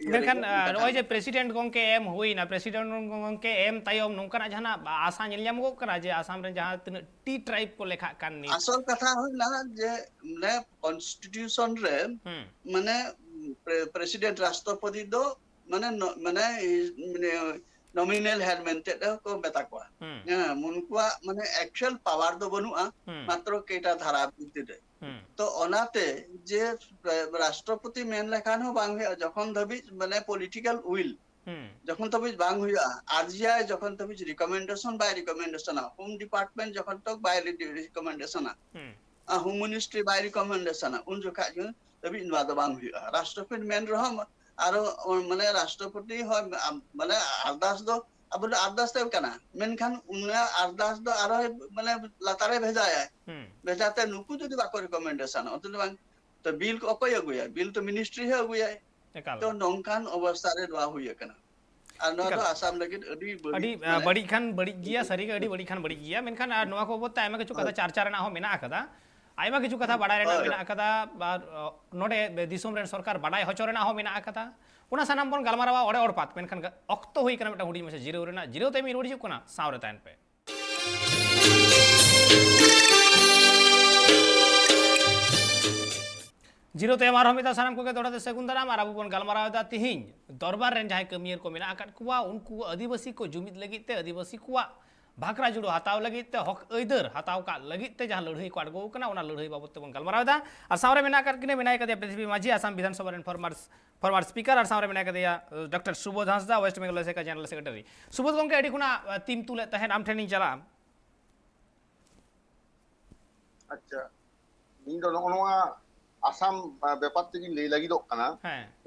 मेनखान नोय जे प्रेसिडेंट गंके एम हुई ना प्रेसिडेंट गंके एम तायम नोंकना जहाना आशा नेल ᱧᱟᱢᱚᱜ ᱠᱟᱱᱟ जे आसाम रे जहां तीन टी ट्राइब को लेखा कान नि असल कथा होइला जे माने कॉन्स्टिट्यूशन रे माने प्रेसिडेंट राष्ट्रपति दो माने nominal head mente ko meta ko unkua mane actual power do banua matro keita dhara bidde তো অনাতে যে রাষ্ট্রপতি মেন লেখান হো বাং হয়ে যখন ধবি মানে পলিটিক্যাল উইল যখন তবে বাং হইয়া আরজিআই যখন তবে recommendation by recommendation home department যখন তক by recommendation home ministry by recommendation উন জখা তবে ইনবা দ বাং হইয়া রাষ্ট্রপতি মেন রহম আরো মানে রাষ্ট্রপতি হয় মানে আরদাস দ আবুল আরদাস তে কানা মেনখান উনা আরদাস দ আরো মানে লাতারে ভেজায় বেজাতে নুকু যদি বাকো রিকমেন্ডেশন অতল বাং তো বিল को অকয় আগুয়া বিল তো মিনিস্ট্রি হে আগুয়া তো নংকান অবস্থা রে দোয়া হইয়া কানা আর নো তো আসাম লাগি अडी बड़ी खान बड़ी गिया सरी का अडी बड़ी खान बड़ी गिया मेनखान नोआ को बोलता आयमा किछु कथा चार चार ना हो मेना कदा आयमा किछु कथा बडाय रेना मेना कदा नोडे दिसोम रेन सरकार बडाय हचो रेना हो मेना कदा उना सनाम बन गलमारावा ओडे ओडपात मेनखान अक्तो होई कना मेटा हुडी मसे जीरो रेना जीरो ते मी रोडी जुकना सावरे तान पे जीरो ते मार हमिता सानाम को के दोड़ाते सेकुंदरा मार अबु बन गलमाराव दा तिहिं दरबार रेन जाय कमियर को मेना आकाट कुवा उनको आदिवासी को जुमिद लगी ते आदिवासी कुवा भाकरा जुड़ो हताव लगी ते हक ऐदर हताव का लगी ते जहां लड़ाई को अडगो कना उना लड़ाई बाबत ते बन गलमाराव दा और सावरे मेना कर किने मेना कदे पृथ्वी माझी आसाम विधानसभा रेन फॉर्मर स्पीकर और सावरे मेना कदे डॉक्टर सुबोध हांसदा वेस्ट बेंगल से का जनरल सेक्रेटरी सुबोध गंके एडी खुना टीम तुले तहे नाम ट्रेनिंग चला अच्छा ᱤᱧ ᱫᱚ ᱱᱚᱣᱟ আসাম ব্যাপার থেকে লেই লাগিদᱚᱜ ᱠᱟᱱᱟ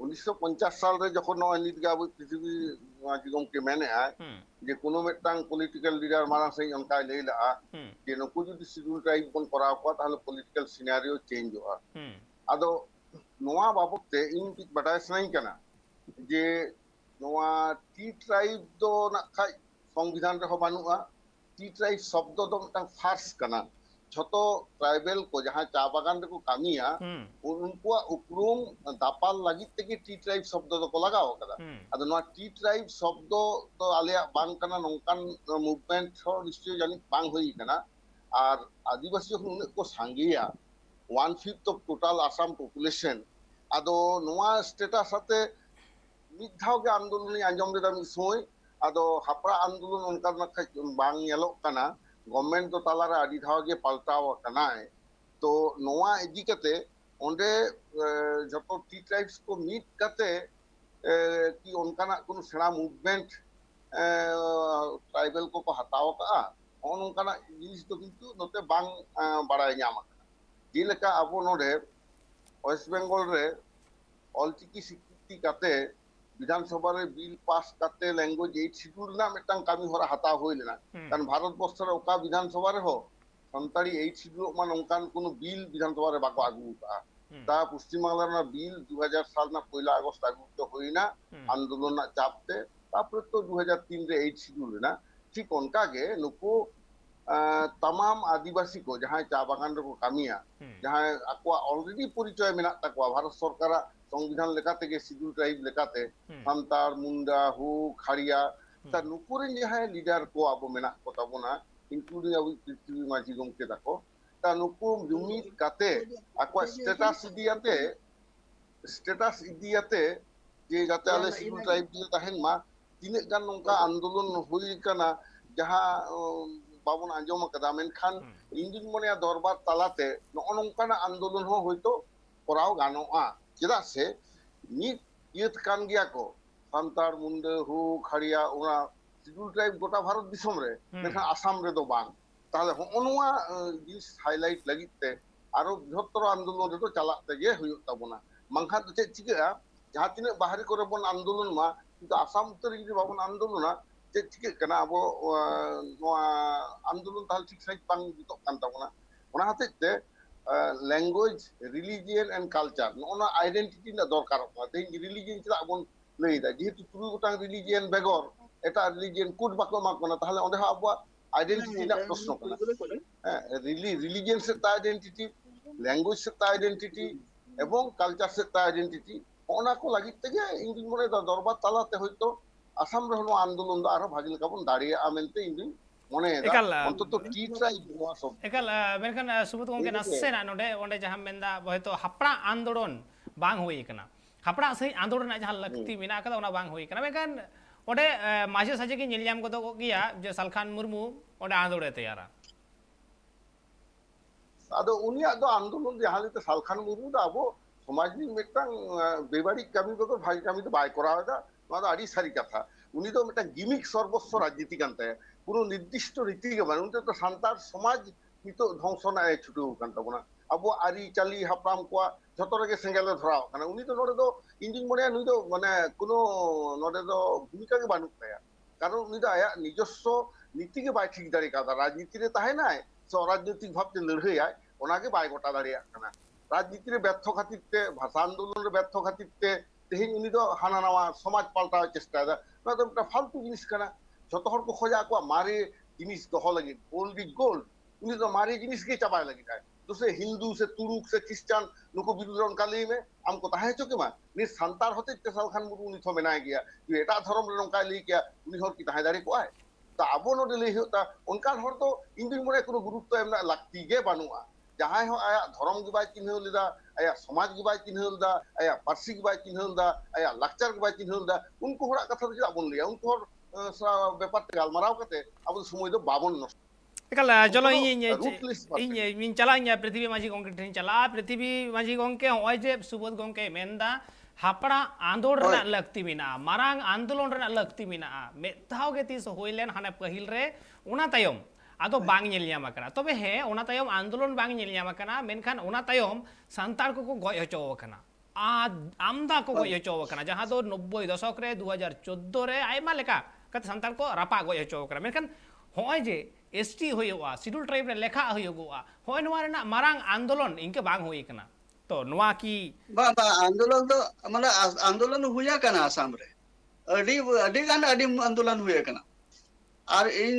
1950 সাল রে যখন নয় নিত গে আবু পৃথিবী গᱚᱢᱠᱮ ᱢᱮᱱᱮᱜᱼᱟ যে কোনো মিটটাং পলিটিক্যাল লিডার মারা সেই অনকাই লেই লা যে নুকু যদি শিডিউল ট্রাইব বন করাও ᱠᱚ তাহলে পলিটিক্যাল সিনারিও চেঞ্জᱚᱜᱼᱟ আদো নোয়া বাবতে ইন টিক বাটাই সানাই কানা যে নোয়া টি ট্রাইব দো না খাই সংবিধান রে বানুয়া টি ট্রাইব শব্দ দো মিটটাং ফার্স্ট কানা ছোট ট্রাইবেল को जहां चा बागान रे को कामिया उनको उपरुम दापाल लगी तेगे टी ट्राइब शब्द को लगाओ कदा अद नो टी ट्राइब शब्द तो आलिया बांग कना नोंकान मूवमेंट हो निश्चय जानि बांग होई कना और आदिवासी को सांगिया 1/5 ऑफ टोटल आसाम पॉपुलेशन आदो नोआ स्टेटस साथे मिद धाव के आंदोलन आंजम देदा मि सोय आदो हापरा आंदोलन उनका बांग येलो कना गवर्नमेंट तो तालारे आदि धाव के पाल्टाव कनाय तो नोआ इदी कते ओंडे जतो टी ट्राइब्स को मीट कते कि उनका कोनो सेना मूवमेंट ट्राइबल को हताव का on उनका जिनिस तो किंतु नोते बांग बाड़ाय ᱧᱟᱢ आकना जेलेका आबो नोडे वेस्ट बेंगल रे ऑलचिकी स्वीकृति कते विधानसभा रे बिल पास करते लैंग्वेज 8 शिड्यूल ना मिटंग कामी होरा हता होय लेना कारण भारत वर्ष रे ओका विधानसभा रे हो संताड़ी 8 शिड्यूल मान उनकान कोनो बिल विधानसभा रे बाको आगु का ता पश्चिम बांग्ला ना बिल 2000 साल ना 1 अगस्त आगु तो होइना आंदोलन ना चापते तापर तो 2003 रे 8 शिड्यूल ना ठीक उनका के नुको तमाम आदिवासी को जहां चा बागान रे को कामिया जहां अक्वा ऑलरेडी परिचय मेना तकवा भारत सरकार संविधान लेकाते के शिड्यूल ट्राइब लेकाते सांतार मुंडा हु खाड़िया ता नुकुरिन जहां लीडर को आबो मेना को ताबोना इंक्लूडिंग अबु पृथ्वी माझी गमके ताको ता नुकु जुमित काते अक्वा स्टेटस इदियाते जे जाते आले शिड्यूल ट्राइब जे ताहेन मा तिने गान नोंका आंदोलन हुई कना जहां बाबुन आंजम कदा मेनखान इंदिन मने दरबार तालाते नोंका आंदोलन हो होइतो कराव गानोआ चेदा से नीट यूथ कान गया को सांतार मुंडे हु खाड़िया उना शिड्यूल ट्राइब गोटा भारत दिसम रे मेखा आसाम रे दो बांग ताले होनुआ दिस हाइलाइट लगिते आरो बृहत्तर आंदोलन रे तो चलाते गे हुयु ताबोना मंखा तो चे चिका जहां तिने बाहरी करे बन आंदोलन मा किंतु आसाम उतर रे बाबन आंदोलना चे चिका कना अबो नोआ आंदोलन ताल ठीक साइड बांग बितो कान ताबोना ओना हाते लैंग्वेज रिलीजियन एंड कल्चर नोना आइडेंटिटी ना दरकार ते रिलीजियन चला बन लैदा जेहेतु तुरु गोटां रिलीजियन बेगर एटा रिलीजियन कोड बाको माकना ताहले ओंदे आबो आइडेंटिटी ना प्रश्न कना रिलीजियन से ता आइडेंटिटी लैंग्वेज से ता आइडेंटिटी एवं कल्चर से ता आइडेंटिटी ओना को लागि तेगे इंदिन मने दरबार तालाते होयतो आसाम रे होनो आंदोलन दा आरो भागिल काबन दाड़िया आमेनते इंदिन मने अंतत टी ट्राइब नोआ सब एकाल मेनखान सुबुत गंके नासे ना नोडे ओंडे जहां मेनदा हयतो हापड़ा आंदोलन बांग होई कना हापड़ा सही आंदोलन जहां लक्ति मेना कदा ओना बांग होई कना मेनखान ᱚᱸᱰᱮ ᱢᱟᱡᱷᱮ ᱥᱟᱡᱷᱮ ᱜᱮ ᱧᱮᱞ ᱧᱟᱢ ᱜᱚᱫᱚᱜ ᱜᱮᱭᱟ ᱡᱮ ᱥᱟᱞᱠᱷᱟᱱ ᱢᱩᱨᱢᱩ ᱚᱸᱰᱮ ᱟᱸᱫᱳᱲᱮ ᱛᱮᱭᱟᱨᱟ। ᱟᱫᱚ ᱩᱱᱤᱭᱟᱜ ᱫᱚ ᱟন্দᱳᱞᱚᱱ ᱡᱟᱦᱟᱸ ᱞᱮᱠᱟ ᱥᱟᱞᱠᱷᱟᱱ ᱢᱩᱨᱢᱩ ᱫᱚ ᱟᱵᱚ ᱥᱚᱢᱟᱡᱽ ᱨᱤᱱ ᱢᱤᱫᱴᱟᱝ ᱵᱮᱵᱟᱹᱲᱤᱡ ᱠᱟᱹᱢᱤ ᱠᱚᱫᱚ ᱵᱷᱟᱜᱤ ᱠᱟᱹᱢᱤ ᱫᱚ ᱵᱟᱭ ᱠᱚᱨᱟᱣᱮᱫᱟ, ᱱᱚᱣᱟ ᱫᱚ ᱟᱹᱰᱤ ᱥᱟᱹᱨᱤ ᱠᱟᱛᱷᱟ। ᱩᱱᱤ ᱫᱚ ᱢᱤᱫᱴᱟᱝ ᱜᱤᱢᱤᱠ ᱥᱚᱨᱵᱚᱥᱥᱚ ᱨᱟᱡᱽᱱᱤᱛᱤ ᱠᱟᱱ ᱛᱟᱭᱟ, কোনো নির্দিষ্ট রীতি ᱜᱮ ᱵᱟᱹᱱᱩᱜ। ᱩᱱᱤ ᱫᱚ ᱥᱟᱱᱛᱟᱲ ᱥᱚᱢᱟᱡᱽ ᱱᱤᱛᱚᱜ ধ্বংস ᱨᱮᱱᱟᱜ ᱮ ᱪᱷᱩᱴᱟᱹᱣ ᱟᱠᱟᱱ ᱛᱟᱵᱚᱱᱟ। ᱟᱵᱚ ᱟᱹᱨᱤᱪᱟᱹᱞᱤ ᱦᱟᱯᱲᱟᱢ ᱠᱚᱣᱟᱜ ᱡᱷᱚᱛᱚ ᱨᱮᱜᱮ ᱥᱮᱸᱜᱮᱞᱮ ᱫᱷᱚᱨᱟᱣ ᱠᱟᱱᱟ। ᱩᱱᱤ ᱫᱚ ᱱᱚᱰᱮ ᱫᱚ ᱤᱧ ᱫᱩᱧ ᱢᱚᱱᱮᱭᱟ ᱱᱩᱭ ᱫᱚ ᱢᱟᱱᱮ কোনো ᱱᱚᱰᱮ ᱫᱚ ᱵᱷূমিকা ᱜᱮ ᱵᱟᱹᱱᱩᱜ ᱛᱟᱭᱟ। কারণ উনি তো আয়ার নিজস্ব নীতি কে বাই ঠিক দাঁড়িয়ে কাদা রাজনীতি রে তাহে নাই সে অরাজনৈতিক ভাবতে লড়াই ওনাকে বাই গোটা দাঁড়িয়ে কানা রাজনীতি রে ব্যর্থ খাতিরতে ভাষা আন্দোলন রে ব্যর্থ খাতিরতে তেহিন উনি তো হানা নাওয়া সমাজ পাল্টাওয়ার চেষ্টা দা নয় তো একটা ফালতু জিনিস কানা যত হড় কো খোঁজা কো মারে জিনিস দহ লাগি গোল্ড ইজ গোল্ড উনি তো মারে জিনিস কে চাপায় লাগি তাই तो से हिंदू से तुरुक से क्रिश्चियन नुको विरोधन काली में हमको ताहे चुके मा नि संतार होते ते सालखान मुरु उनी थो मेनाय गया कि एटा धर्म रे नंका ली क्या उनी हर की ताहे दाड़ी को आए ता आबो नो ले होता उनका हर तो इन दिन मने कोनो गुरुत्व एमना लगती गे बानुआ जहां हो आया धर्म के बाय चिन्ह लेदा आया समाज के बाय चिन्ह लेदा आया पार्सी के बाय चिन्ह लेदा आया लाक्चर के बाय चिन्ह लेदा उनको हरा कथा जो आबो लिया उनको ব্যাপার গালমারাও কাতে আবো সময় তো বাবন নষ্ট একাল চলো ruthless ইᱧ ᱪᱟᱞᱟᱜ ᱯᱨᱤᱛᱷᱤᱵᱤ ᱢᱟᱹᱡᱷᱤ ᱜᱚᱝᱠᱮ ᱴᱷᱮᱱ ᱪᱟᱞᱟᱜᱼᱟ ᱯᱨᱤᱛᱷᱤᱵᱤ ᱢᱟᱹᱡᱷᱤ ᱜᱚᱝᱠᱮ ᱦᱚᱸᱜᱼᱚᱭ ᱡᱮ ᱥᱩᱵᱳধ ᱜᱚᱝᱠᱮ ᱢᱮᱱᱫᱟ ᱦᱟᱯᱲᱟ ᱟᱸᱫᱳᱲ ᱨᱮᱱᱟᱜ ᱞᱟᱹᱠᱛᱤ ᱢᱮᱱᱟᱜᱼᱟ ᱢᱟᱨᱟᱝ ᱟᱱᱫᱳᱞᱚᱱ ᱨᱮᱱᱟᱜ ᱞᱟᱹᱠᱛᱤ ᱢᱮᱱᱟᱜᱼᱟ ᱢᱤᱫ ᱫᱷᱟᱣ ᱜᱮ ᱛᱤᱥ ᱦᱩᱭ ᱞᱮᱱ ᱦᱟᱱᱮ ᱯᱟᱹᱦᱤᱞ ᱨᱮ ᱚᱱᱟ ᱛᱟᱭᱚᱢ ᱟᱫᱚ ᱵᱟᱝ ᱧᱮᱞ ᱧᱟᱢ ᱟᱠᱟᱱᱟ ᱛᱚᱵᱮ ᱦᱮᱸ ᱚᱱᱟ ᱛᱟᱭᱚᱢ ᱟᱱᱫᱳᱞᱚᱱ ᱵᱟᱝ ᱧᱮᱞ ᱧᱟᱢ ᱟᱠᱟᱱᱟ ᱢᱮᱱᱠᱷᱟन ᱚᱱᱟ ᱛᱟᱭᱚᱢ ᱥᱟᱱᱛᱟᱲ ᱠᱚᱠᱚ ᱜᱚᱡ ᱦᱚᱪᱚ ᱟᱠᱟᱱᱟ আমদা को गज हचो कना जहां दो 90 दशक रे 2014 रे आयमा लेका कत संतान को रापा गज हचो कना मेनखान होय जे एसटी होयोआ शिड्यूल ट्राइब रे लेखा होयोगोआ होय नवा रेना मारांग आंदोलन इनके बांग होई कना तो नवा की बा आंदोलन तो माने आंदोलन हुया कना आसाम रे अडी गान अडी आंदोलन हुया कना और इन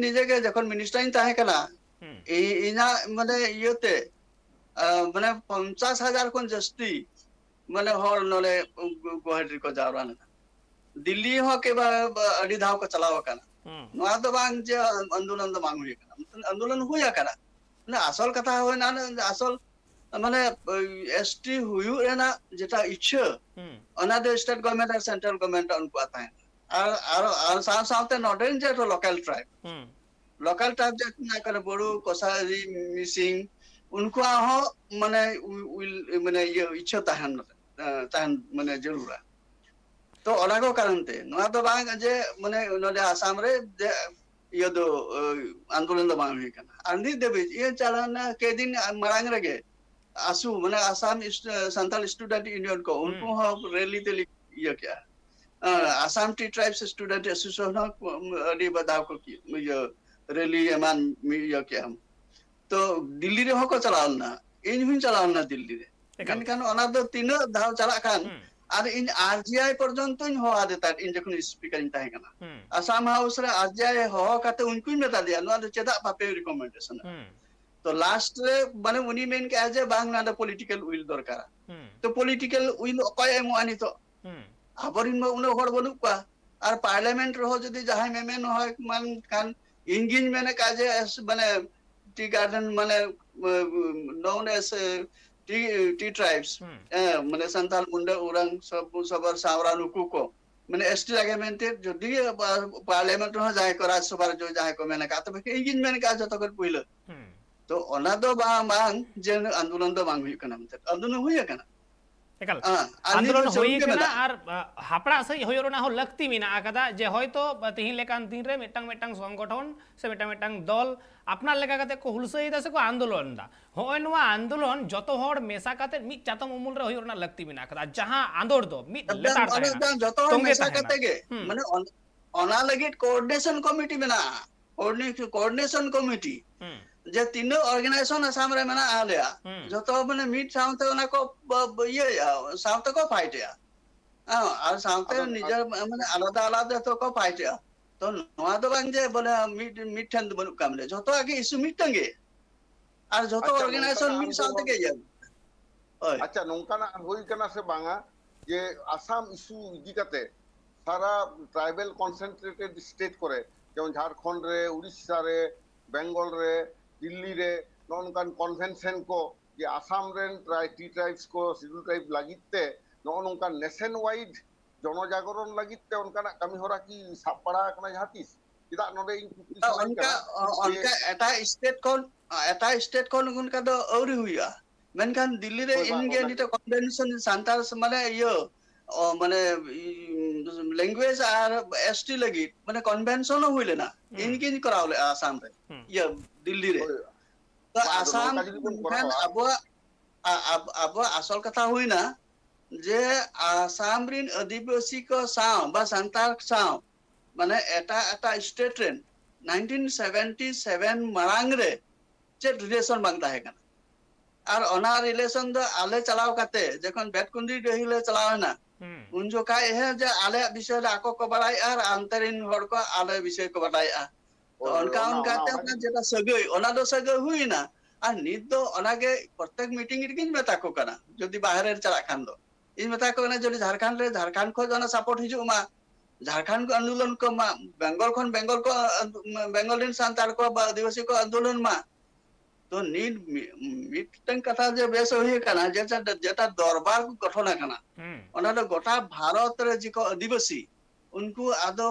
निजे के जखन मिनिस्टर ताहे कना इना माने इयोते माने 50,000 कोन जस्ती माने हर नले गुवाहाटी को जावरा ना दिल्ली हो के अडी धाव को चलाव कना नवा तो बांग जे आंदोलन तो बांग हुया कना आंदोलन हुया कना ना असल कथा होय ना असल माने एसटी हुयु रेना जेटा इच्छा ओना दे स्टेट गवर्नमेंट और सेंट्रल गवर्नमेंट उनको आता है और साथ नॉर्दर्न जे लोकल ट्राइब जे ना करे बड़ू कोसारी मिसिंग उनको हो माने ये इच्छा ताहन माने जरूर तो ओना को कारण ते नवा तो बांग जे माने नोडे आसाम रे जे ये दो आंदोलन दो बांग हुई कना आंधी देबे ये चलन के दिन मरांग रगे आसू माने आसाम संथाल स्टूडेंट यूनियन को उनको रैली ते ये क्या Assam tea tribes student association अडी बदाव को की ये रैली एमान ये क्या हम तो दिल्ली रे हको चलावना इन हुन चलावना दिल्ली रे मेनखान ओना दो तीन धाव चला कान আর ইন আরজিআই পর্যন্ত हो आदे तार इन जखन स्पीकर इन ताहे कना आसाम हाउस रे आरजीआई हो काते उनको मेता दिया नो चेदा बापे रिकमेंडेशन तो लास्ट रे माने उनी मेन के एज ए बांग ना पॉलिटिकल विल दरकार तो पॉलिटिकल विल अकय एमो आनी तो आबरिन म उन हर बनु पा और पार्लियामेंट रहो जदी जहां मेमेन हो मान कान इंगिन मेने काजे माने टी गार्डन माने नोन एज टी ट्राइब्स माने संताल मुंडा उरंग सबर सावरा नुकु को माने एसटी लागे मेनते जदी पार्लियामेंट हो जाय को राज्यसभा जो जाय को मेने का तो इंगिन मेने का जतो कर पुइलो तो ओना दो बांग जे आंदोलन दो बांग हुई कना आंदोलन हुई कना एकाल आंदोलन होई कना आर हापड़ा सही होयोरना हो लगती मिना आकादा जे होयतो तिहिन लेकान दिन रे मिटांग मिटांग संगठन से मिटांग मिटांग दल अपना लेका काते को हुलसई दा से को आंदोलन दा होय नवा आंदोलन जतो हड़ मेसा काते मि चातम उमुल रे होयोरना लगती मिना आकादा जहां आंदोड़ दो मि लेतार ताहेना जतो हड़ मेसा काते गे माने ओना लगे कोऑर्डिनेशन कमिटी मेना कोऑर्डिनेशन कमिटी जे तीन ऑर्गेनाइजेशन आसाम रे मेना आलिया जतो माने मीट साउते ओना को ये साउते को फाइट या और साउते निजर माने आलादा आलादा तो को फाइट या तो नवा तो बांग जे बोले मीट ठन बनु कामले जतो आगे इशू मीट तंगे और जतो ऑर्गेनाइजेशन मीट साउते के या अच्छा नोंकाना होई कना से बांगा जे आसाम इशू इदी काते सारा ट्राइबल कॉन्सेंट्रेटेड स्टेट करे जेमन झारखंड रे उड़ीसा रे बेंगल रे दिल्ली रे नॉन कन्वेंशन को जे आसाम रेन टी ट्राइब्स को शिड्यूल ट्राइब लागिते नॉन नेशन वाइड ᱡᱚᱱᱚᱡᱟᱜᱚᱨᱚᱱ ᱞᱟᱹᱜᱤᱫ ᱛᱮ ᱚᱱᱠᱟᱱᱟᱜ ᱠᱟᱹᱢᱤ ᱦᱚᱨᱟ ᱠᱤ ᱥᱟᱵ ᱵᱟᱲᱟ ᱟᱠᱟᱱᱟ ᱡᱟᱦᱟᱸ ᱛᱤᱥ? ᱪᱮᱫᱟᱜ ᱱᱚᱰᱮ ᱤᱧ ᱠᱩᱠᱞᱤ ᱥᱟᱱᱟᱧ ᱚᱱᱠᱟ ᱠᱟᱱᱟ ᱡᱮ ᱚᱱᱠᱟ ᱮᱴᱟᱜ ᱥᱴᱮᱴ ᱠᱷᱚᱱ ᱚᱱᱠᱟ ᱫᱚ ᱟᱹᱣᱨᱤ ᱦᱩᱭᱩᱜᱼᱟ, ᱢᱮᱱᱠᱷᱟन ᱫᱤल्ᱞᱤ ᱨᱮ ᱦᱳᱭ ᱵᱟᱝ ᱤᱱᱜᱮ ᱚᱱᱟᱜᱮ ᱱᱤᱛᱚᱜ ᱠᱚᱱভᱮᱱᱥᱚᱱ ᱥᱟᱱᱛᱟᱲ ᱢᱟᱱᱮ ᱤᱭᱟᱹ মানে ল্যাঙ্গুয়েজ আর এসটি লাগি মানে কনভেনশনও হই লেনা ইনকিন করাও লে আসাম রে ইয়া দিল্লি রে ᱦᱳᱭ তো ᱵᱟᱝ ᱟᱫᱚ আসাম ᱱᱚᱝᱠᱟ ᱡᱩᱫᱤ ᱵᱚᱱ মেনখান ᱠᱚᱨᱟᱣᱟ আবো আসল কথা হই না যে আসাম রিন আদিবাসী কো সাও বা সান্তাল সাও মানে এটা স্টেট রেন 1977 মারাং রে চেট রিলেশন বাং তাহে কানা আর অনা রিলেশন দ আলে চালাও কাতে যখন বেতকুন্দি দেহিলে চালাও না उन जोखाय है जे आले विषय आको को बड़ाई और अंतरिन हड़ को आले विषय को बड़ाई तो ᱦᱳᱭ उनका ᱚᱱᱟ उनका ᱚᱱᱟ ते ᱚᱱᱟᱜᱮ जेटा सगई ओना दो सगई हुई ना और नित दो ओनागे प्रत्येक मीटिंग रिगिन मेता को कना जदि बाहर चला खान दो इन मेता को ना जदि झारखंड खो जाना सपोर्ट हिजु मा झारखंड को आंदोलन को मा बेंगल को बेंगल दिन सांतार को आदिवासी को आंदोलन मा तो नीट मिटन कथा जे बेस हुई कना जेटा दरबार को गठन कना ओना दो गोटा भारत रे जिको आदिवासी उनको आदो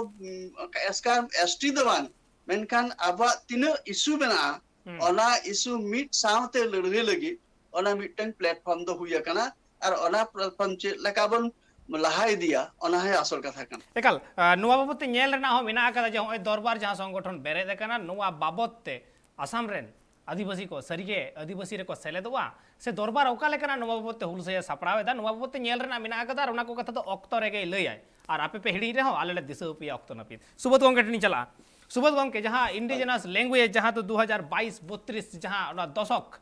एसकार एसटी दो बांग मेनखान आबा तीन इशू बना ओना इशू मिट सावते लड़वे लगी ओना मिटन प्लेटफॉर्म दो हुई कना और ओना प्लेटफॉर्म चे लकाबन लहाई दिया ओना है असल कथा कना एकाल नुआ बाबत ते नेल रेना हो मेना आकादा जे होय दरबार जहां संगठन बेरे देकना नुआ बाबत ते आसाम रेन आदिवासी को सरिगे आदिवासी रे को सेलेदवा से दरबार ओका लेकना नुआ बाबत ते हुलसे सापड़ावेदा नुआ बाबत ते नेल रेना मेना आकादा ओना को कथा तो ऑक्तो रेगे लई आय और आपे पे हिड़ी रे हो आले दिसो पे ऑक्तो नपी सुबोध गंगे टनी चला सुबोध गंगे जहां इंडिजिनस लैंग्वेज जहां तो 2022 32 जहां ओना दशक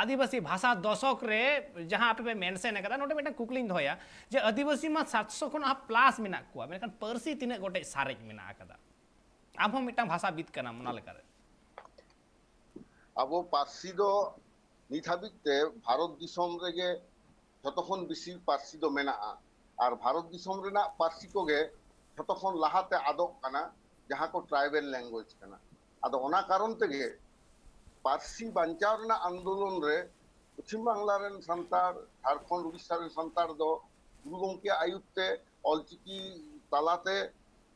आदिवासी भाषा दशक रे जहां आपे पे मेंशन कदा नोटे मेटा कुकलिंग होया जे आदिवासी मा 700 खन प्लस मेना कुआ मेनखान परसी तिने गोटे सारेज मेना कदा आम मिटा भाषा बीत कना मना लेकर ᱟᱵᱚ ᱯᱟᱹᱨᱥᱤ ᱫᱚ ᱱᱤᱛ ᱦᱟᱹᱵᱤᱡ ᱛᱮ ᱵᱷᱟᱨᱚᱛ ᱫᱤᱥᱚᱢ ᱨᱮᱜᱮ ᱡᱷᱚᱛᱚ ᱠᱷᱚᱱ ᱵᱮᱥᱤ ᱯᱟᱹᱨᱥᱤ ᱫᱚ ᱢᱮᱱᱟᱜᱼᱟ ᱟᱨ ᱵᱷᱟᱨᱚᱛ ᱫᱤᱥᱚᱢ ᱨᱮᱱᱟᱜ ᱯᱟᱹᱨᱥᱤ ᱠᱚᱜᱮ ᱡᱷᱚᱛᱚ ᱠᱷᱚᱱ ᱞᱟᱦᱟᱛᱮ ᱟᱫᱚᱜ ᱠᱟᱱᱟ ᱡᱟᱦᱟᱸ ᱠᱚ ᱴᱨᱟইᱵᱮᱞ ᱞᱮᱝᱜᱩᱭᱮᱡ ᱠᱟᱱᱟ ᱟᱫᱚ ᱚᱱᱟ ᱠᱟᱨᱚᱱ ᱛᱮᱜᱮ ᱯᱟᱹᱨᱥᱤ ᱵᱟᱧᱪᱟᱣ ᱨᱮᱱᱟᱜ ᱟᱱᱫᱳᱞᱚᱱ ᱨᱮ ᱯᱚᱪᱷᱤᱢ ᱵᱟᱝᱞᱟ ᱨᱮᱱ ᱥᱟᱱᱛᱟᱲ ᱡᱷᱟᱲᱠᱷᱚᱸᱰ ᱩᱲᱤᱥᱥᱟ ᱨᱮᱱ ᱥᱟᱱᱛᱟᱲ ᱫᱚ ᱜᱩᱨᱩ ᱜᱚᱢᱠᱮᱭᱟᱜ ᱟᱹᱭᱩᱨ ᱛᱮ ᱚᱞᱪᱤᱠᱤ ᱛᱟᱞᱟᱛᱮ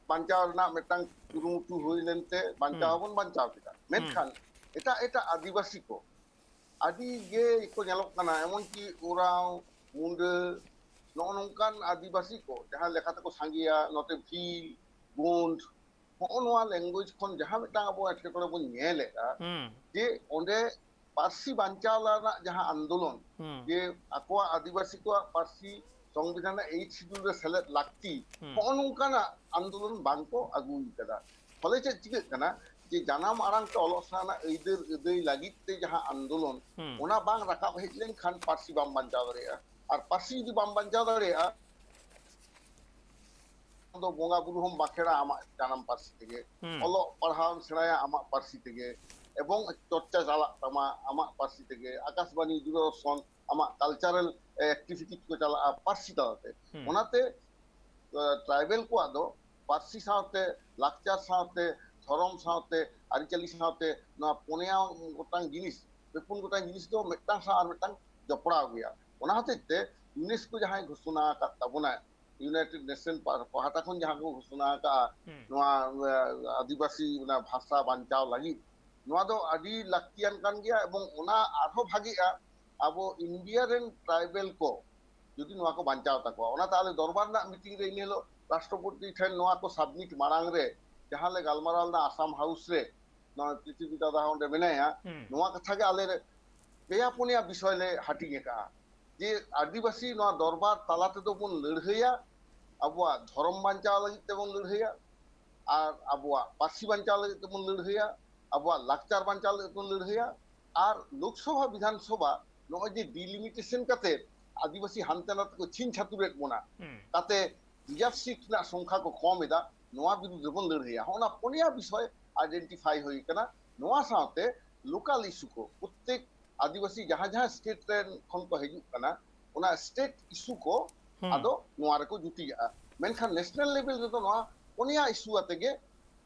ᱵᱟᱧᱪᱟᱣ ᱨᱮᱱᱟᱜ ᱢᱤᱫᱴᱟᱝ ᱠᱩᱨᱩᱢᱩᱴᱩ ᱦᱩᱭ ᱞᱮᱱᱛᱮ ᱵᱟᱧᱪᱟᱣ ᱦᱚᱸᱵᱚᱱ ᱵᱟᱧᱪᱟᱣ ᱠᱮᱫᱟ ᱢᱮᱱᱠᱷᱟन ᱮᱴᱟᱜ ᱟᱹᱫᱤᱵᱟᱹᱥᱤ ᱠᱚ ᱟᱹᱰᱤ ᱜᱮ ᱠᱚ ᱧᱮᱞᱚᱜ ᱠᱟᱱᱟ ᱮᱢᱚᱱᱠᱤ ᱳᱨᱟᱣ ᱢᱩᱱᱰᱟᱹ ᱱᱚᱜᱼᱚ ᱱᱚᱝᱠᱟᱱ ᱟᱹᱫᱤᱵᱟᱹᱥᱤ ᱠᱚ ᱡᱟᱦᱟᱸ ᱞᱮᱠᱟ ᱛᱮᱠᱚ ᱥᱟᱸᱜᱮᱭᱟ ᱱᱚᱛᱮ ᱵᱷᱤᱞ ᱜᱩᱸᱰ ᱱᱚᱜᱼᱚ ᱱᱚᱣᱟ ᱞᱮᱝᱜᱩᱭᱮᱡ ᱠᱷᱚᱱ ᱡᱟᱦᱟᱸ ᱢᱤᱫᱴᱟᱝ ᱟᱵᱚ ᱮᱴᱠᱮᱴᱚᱬᱮ ᱵᱚᱱ ᱧᱮᱞᱮᱫᱼᱟ ᱡᱮ ᱚᱸᱰᱮ ᱯᱟᱹᱨᱥᱤ ᱵᱟᱧᱪᱟᱣ ᱨᱮᱱᱟᱜ ᱡᱟᱦᱟᱸ ᱟᱱᱫᱳᱞᱚᱱ ᱡᱮ ᱟᱠᱚᱣᱟᱜ ᱟᱹᱫᱤᱵᱟᱹᱥᱤ ᱠᱚᱣᱟᱜ ᱯᱟᱹᱨᱥᱤ ᱥᱚᱝᱵᱤᱫᱷᱟᱱ ᱨᱮ 8 শিডিউল ᱨᱮ ᱥᱮᱞᱮᱫ ᱞᱟᱹᱠᱛᱤ ᱱᱚᱜᱼᱚ ᱱᱚᱝᱠᱟᱱᱟᱜ ᱟᱱᱫᱳᱞᱚᱱ ᱵᱟᱝᱠᱚ ᱟᱹᱜᱩ ᱠᱟᱫᱟ ᱯᱷᱚᱞᱮ ᱪᱮᱫ ᱪᱤᱠᱟᱹᱜ ᱠᱟᱱᱟ ᱡᱮ ᱡᱟᱱᱟᱢ ᱟᱲᱟᱝ ᱛᱮ ᱚᱞᱚᱜ ᱥᱟᱶᱦᱮᱫ ᱟᱹᱭᱫᱟᱹᱨ ᱟᱹᱫᱟᱹᱭ ᱞᱟᱹᱜᱤᱫ ᱛᱮ ᱡᱟᱦᱟᱸ ᱟᱱᱫᱳᱞᱚᱱ ᱚᱱᱟ ᱵᱟᱝ ᱨᱟᱠᱟᱵ ᱦᱮᱡ ᱞᱮᱱᱠᱷᱟᱱ ᱯᱟᱹᱨᱥᱤ ᱵᱟᱢ ᱵᱟᱧᱪᱟᱣ ᱫᱟᱲᱮᱭᱟᱜᱼᱟ ᱟᱨ ᱯᱟᱹᱨᱥᱤ ᱡᱩᱫᱤ ᱵᱟᱢ ᱵᱟᱧᱪᱟᱣ ᱫᱟᱲᱮᱭᱟᱜᱼᱟ ᱫᱚ ᱵᱚᱸᱜᱟ ᱵᱩᱨᱩ ᱦᱚᱸᱢ ᱵᱟᱠᱷᱮᱲᱟ ᱟᱢᱟᱜ ᱡᱟᱱᱟᱢ ᱯᱟᱹᱨᱥᱤ ᱛᱮᱜᱮ ᱚᱞᱚᱜ ᱯᱟᱲᱦᱟᱣ ᱥᱮᱬᱟᱭᱟ ᱟᱢᱟᱜ ᱯᱟᱹᱨᱥᱤ ᱛᱮᱜᱮ এবং চর্চা চালাক তামা আমার পার্সি থেকে আকাশবাণী দূরদর্শন আমার কালচারাল অ্যাক্টিভিটি কো চালা পার্সি তালাতে ওনাতে ট্রাইবেল কো আদো পার্সি সাথে লাকচার সাথে ধরম সাথে আরিচালি সাথে না পনেয়া গোটাং জিনিস বেপুন গোটাং জিনিস দো মেটাং সা আর মেটাং জপড়া গিয়া ওনা হতেতে ইউনেস্কো যাহাই ঘোষণা আকাদ তাবনা ইউনাইটেড নেশন পাহাটা খন যাহা কো ঘোষণা আকা নোয়া আদিবাসী ভাষা বাঞ্চাও লাগি নোয়া দো আডি লাক্তিয়ান কান গিয়া এবং ওনা আরো ভাগিয়া আবো ইন্ডিয়া রেন ট্রাইবেল কো যদি নোয়া को বাঞ্চাও তাকো ওনা তাহলে দরবার না মিটিং রে ইনেলো রাষ্ট্রপতি ঠেন নোয়া को সাবমিট মারাং রে যাহা লে গালমারাল না আসাম হাউস রে না পৃথিবী দাদা হন্ডে মেনায়া নোয়া কথা গে আলে পেয়া পুনিয়া বিষয় লে হাটি গেকা যে আদিবাসী নোয়া দরবার তালাতে তো বন লড়হইয়া আবুয়া ধর্ম বাঞ্চাও লাগি তেবন লড়হইয়া আর আবুয়া পার্সি বাঞ্চাও লাগি তেবন লড়হইয়া আবুয়া লাকচার বাঞ্চাও লাগি তেবন লড়হইয়া আর লোকসভা বিধানসভা নয় যে ডিলিমিটেশন কাতে আদিবাসী হানতে নাতে को छिन छातुरेट बोना তাতে রিজার্ভ সিট না সংখ্যা को কম এদা নোয়া বিরুদ্ধে বন লড়হইয়া হনা পনিয়া বিষয় আইডেন্টিফাই হই কানা নোয়া সাথে লোকাল ইস্যু को প্রত্যেক আদিবাসী जहां जहां स्टेट রেন খন को হেজু কানা ওনা স্টেট ইস্যু को আদো নোয়া রে को জুটিয়া মেনখান ন্যাশনাল লেভেল রে তো নোয়া পনিয়া ইস্যু আতেগে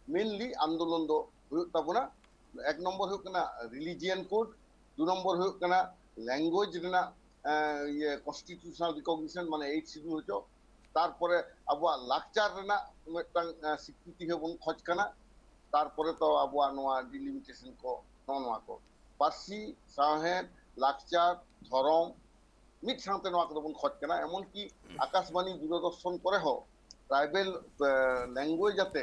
মেইনলি আন্দোলন দো হুᱭᱩᱜ তাবনা এক নম্বর হুᱭᱩᱜ কানা রিলিজিয়ান কোড দু নম্বর হুᱭᱩᱜ কানা ল্যাঙ্গুয়েজ রেনা ইয়ে কনস্টিটিউশনাল রিকগনিশন মানে 8 শিডিউল হচো তারপরে আবুয়া লাকচার রেনাক মিদটাং স্বীকৃতি হবন খোঁজ কানা তারপরে তো আবুয়া নোয়া ডিলিমিটেশন को নোয়া को পার্সি সাহেব লাকচার ধরম মিট সাথে নোয়া को বন খোঁজ কানা এমন কি আকাশবাণী দূরদর্শন করে হ ট্রাইবেল ল্যাঙ্গুয়েজ যাতে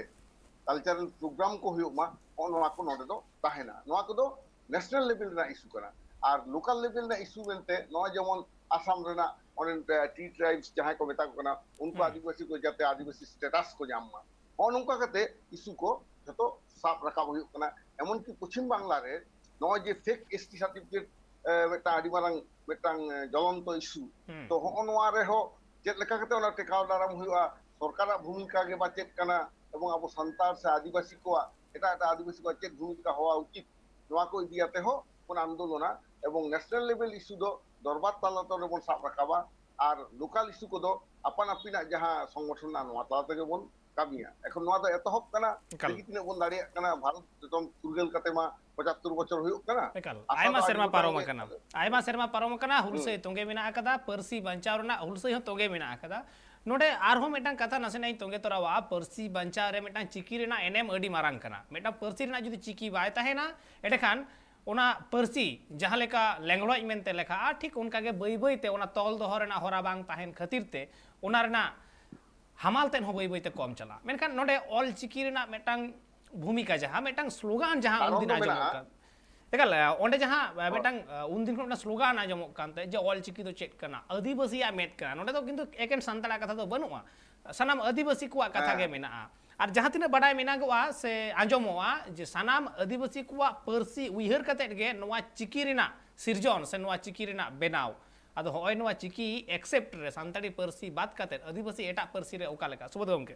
কালচারাল প্রোগ্রাম को हुई मा নোয়া को नोडे दो ताहेना নোয়া को दो ন্যাশনাল লেভেল রেনা ইস্যু কানা আর লোকাল লেভেল রেনা ইস্যু মেনতে নয় যেমন আসাম রেনা অনেক টি ট্রাইবস জাহাं को मेता को कना उनको आदिवासी को जाते आदिवासी स्टेटस को जामा नौका काते इस्यू को जतो साफ रखा हुई कना एमन की पश्चिम बांग्ला रे नय जे फेक एसटी सार्टिफिकेट मेता आदि मारांग मेटांग ज्वलंत इस्यू तो नोआ रे हो चेत लेका काते ओना टेकाव दाराम हुआ सरकार भूमिका के बाचेत कना এবং আবো সান্তার সে আদিবাসী को এটা একটা আদিবাসী को চেক ভূমিকা হওয়া উচিত নোয়া को ইদিয়াতে हो কোন আন্দোলনা এবং ন্যাশনাল লেভেল ইস্যু দো দরবার তালাতে বন সাব রাখাবা আর লোকাল ইস্যু को दो আপান আপিনা যাহা সংগঠন না নোয়া তালাতে বন কামিয়া এখন নোয়া দো এতহব কানা দেখি তিনা বন দাঁড়িয়ে কানা ভারত একদম ফুরগেল কাতে মা 75 বছর হইউক কানা আইমা সেরমা পারম কানা হুলসে তোंगे মেনা আকাদা পার্সি বাঞ্চাও রনা হুলসে হ তোंगे মেনা আকাদা नोडे आरहो मेटांग कथा नसे नाई तोंगे तोरावा पर्सी बंचा रे मेटांग चिकी रेना एनेम अडी मारांग कना मेटा पर्सी रेना जुदी चिकी बाय ताहेना एडेखान ओना पर्सी जहां लेका लैंग्वेज मेनते लेखा ठीक उनका के बई बई ते ओना तौल दोह रेना होरा बांग ताहेन खातिर ते ओना रेना हमाल तेन हो बई बई ते कम चला मेनखान नोडे ऑल चिकी रेना मेटांग भूमिका जहां मेटांग स्लोगान जहां उनदिन आजमोक कान देखल ओंडे जहां मेटांग उनदिन को स्लोगान आजमोक कानते जे ऑल चिकी तो चेक कना आदिवासी आ मेट कना नोडे तो किंतु एकेन संतला कथा तो बनुआ सनाम आदिवासी को कथा के मेना और जहां तिना बडाय मेना गवा से आजमोआ जे सनाम आदिवासी को पर्सी उइहर कते गे नोआ चिकी रेना सिरजन से नोआ चिकी रेना बेनाव आदो होय नोआ चिकी एक्सेप्ट रे संताड़ी पर्सी बात कते आदिवासी एटा पर्सी रे ओका लेका सुबोध गमके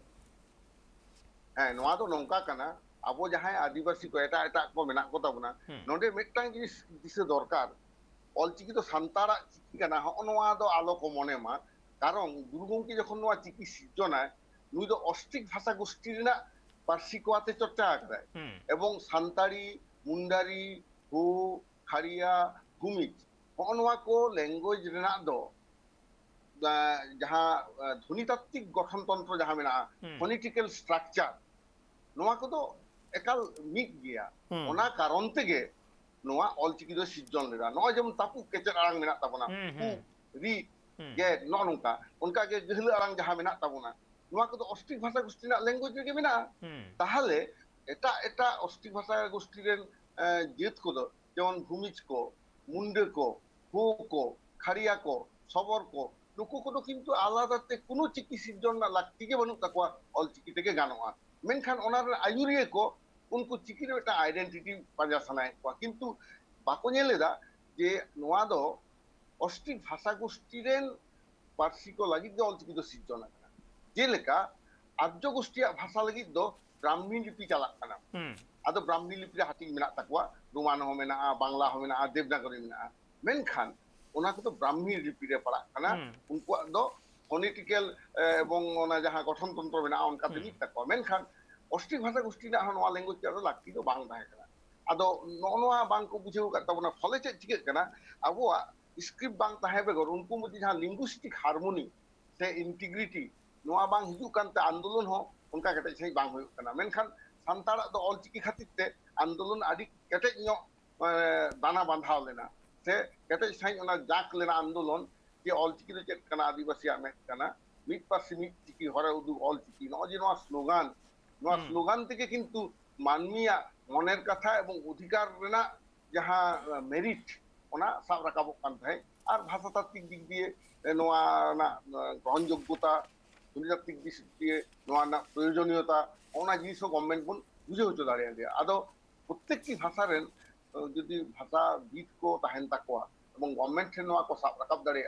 नोआ तो नोंका कना আবো যাহাই আদিবাসী को এটা এটা को মেনা কথা বনা নডে মিদটাং জিনিস দিছে দরকার অলচিকি তো সান্তারা চিকি কানা হনওয়া দো আলো কো মনে মা কারণ গুরুগঙ্কি যখন নোয়া চিকি সিজনায় নুই দো অস্ট্রিক ভাষা গোষ্ঠীর না পার্সি কোয়াতে চর্চা আকায় এবং সান্তাড়ি মুন্ডারি হু খাড়িয়া ভূমিজ হনওয়া को ল্যাঙ্গুয়েজ রেনা দো যাহা ধ্বনিতাত্ত্বিক গঠনতন্ত্র যাহা মেনা ফোনেটিক্যাল স্ট্রাকচার নোয়া को तो एकाल मिट गया ओना कारण तेगे नोआ ऑलचिकी दो सिजन लेदा नोआ जेमन तापु केचर आरांग मेना ताबोना री गे नोनुका उनका के गहल आरांग जहां मेना ताबोना नोआ को तो ऑस्ट्रिक भाषा गोष्ठी ना लैंग्वेज रे मेना ताहले एटा एटा ऑस्ट्रिक भाषा गोष्ठी रे जेत को दो जेमन भूमिज को मुंडे को हु को खाड़िया को सबर को नुकु को किंतु आलादाते कोनो चिकी सिजन ना लागती के बनु तकवा ऑलचिकी तेगे गानोआ मेनखान ओनार आयुरिये को उनको चिकी रे एटा आइडेंटिटी पाजा सनाय को किंतु बाको नेलेदा जे नोआ दो ऑस्ट्रिक भाषा गोष्ठी रेन पार्सी को लगी दो ऑलचिकी दो सिजन ना जे लेका आर्य गोष्ठी भाषा लगी दो ब्राह्मी लिपि चला कना आदो ब्राह्मी लिपि रे हाटी मेना तकवा रोमान हो मेना बांग्ला हो मेना देवनागरी मेना मेनखान ओना को तो ब्राह्मी लिपि रे पड़ा कना उनको दो फोनेटिकल এবং ওনা যাহা গঠনতন্ত্র মেনা অনকা তিনি তাকো মেনখান অস্ট্রিক ভাষা গোষ্ঠী না নোয়া ল্যাঙ্গুয়েজ তে লাগতি তো বাং তাহে কানা আদো নোয়া বাং को বুঝেও কাতাবনা ফলে চে চিকে কানা আবুয়া স্ক্রিপ্ট বাং তাহে বেগর উনকু মধ্যে যাহা লিঙ্গুইস্টিক হারমোনি से इंटीग्रिटी নোয়া বাং হিজু কানতে আন্দোলন हो उनका केटे সেই বাং হই কানা মেনখান সান্তাড়া তো অলচিকি খাতিতে আন্দোলন আদি কেটে ᱧᱚ দানা বাঁধাও লেনা से केटे সাই ওনা জাক লেনা আন্দোলন যে অলচিকি রে চেত কানা আদিবাসী আমেট কানা মিট পার্সি মিট চিকি হরে উদু অলচিকি ন যে নোয়া স্লোগান থেকে কিন্তু মানমিয়া মনের কথা এবং অধিকার রেনা যাহা মেরিট ওনা সাব রাকাবক কান তাহে আর ভাষাতাত্ত্বিক দিক দিয়ে নোয়া না গ্রহণযোগ্যতা ধ্বনিতাত্ত্বিক দিক দিয়ে নোয়া না প্রয়োজনীয়তা ওনা জিনিস গভর্নমেন্ট বন বুঝে হচ্ছে দাঁড়িয়ে দিয়ে আদো প্রত্যেকটি ভাষা রেন যদি ভাষাবিদ को তাহেন তাকোয়া এবং গভর্নমেন্ট ঠেন নোয়া को সাব রাকাব দাঁড়িয়ে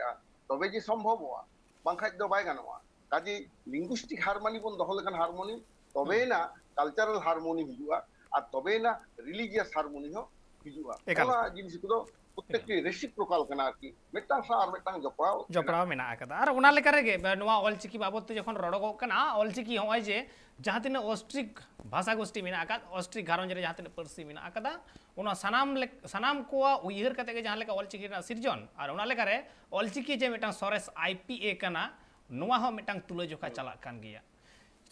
তবে যে সম্ভব হওয়া বাংখাজ দো বাই গানোয়া কাজে লিঙ্গুইস্টিক হারমোনি বন দহল কান হারমোনি তবে না কালচারাল হারমোনি হিজুয়া আর তবে না রিলিজিয়াস হারমোনি हो হিজুয়া ওনা জিনিস को প্রত্যেকটি রেসিপ্রোকাল কানা আর কি মেটাং সা আর মেটাং জপড়াও মেনা আকাদা আর ওনা লেকা রেগে নোয়া অলচিকি বাবদ যখন রড়গো কানা অলচিকি হয় যে जहाँ तीन ऑस्ट्रिक भाषा गोष्ठी में आकाद ऑस्ट्रिक घारों जरे जहाँ तीन पर्सी में आकादा उना सनाम को उइहर कते के जहाँ लेका ऑलचिकी ना सिरजन और उना लेका रे ऑलचिकी जे मेटा सरेस आईपीए कना ᱱᱚᱣᱟ ᱦᱚᱸ ᱢᱤᱫᱴᱟᱝ ᱛᱩᱞᱟᱹᱡᱚᱠᱷᱟ ᱪᱟᱞᱟᱜ ᱠᱟᱱ ᱜᱮᱭᱟ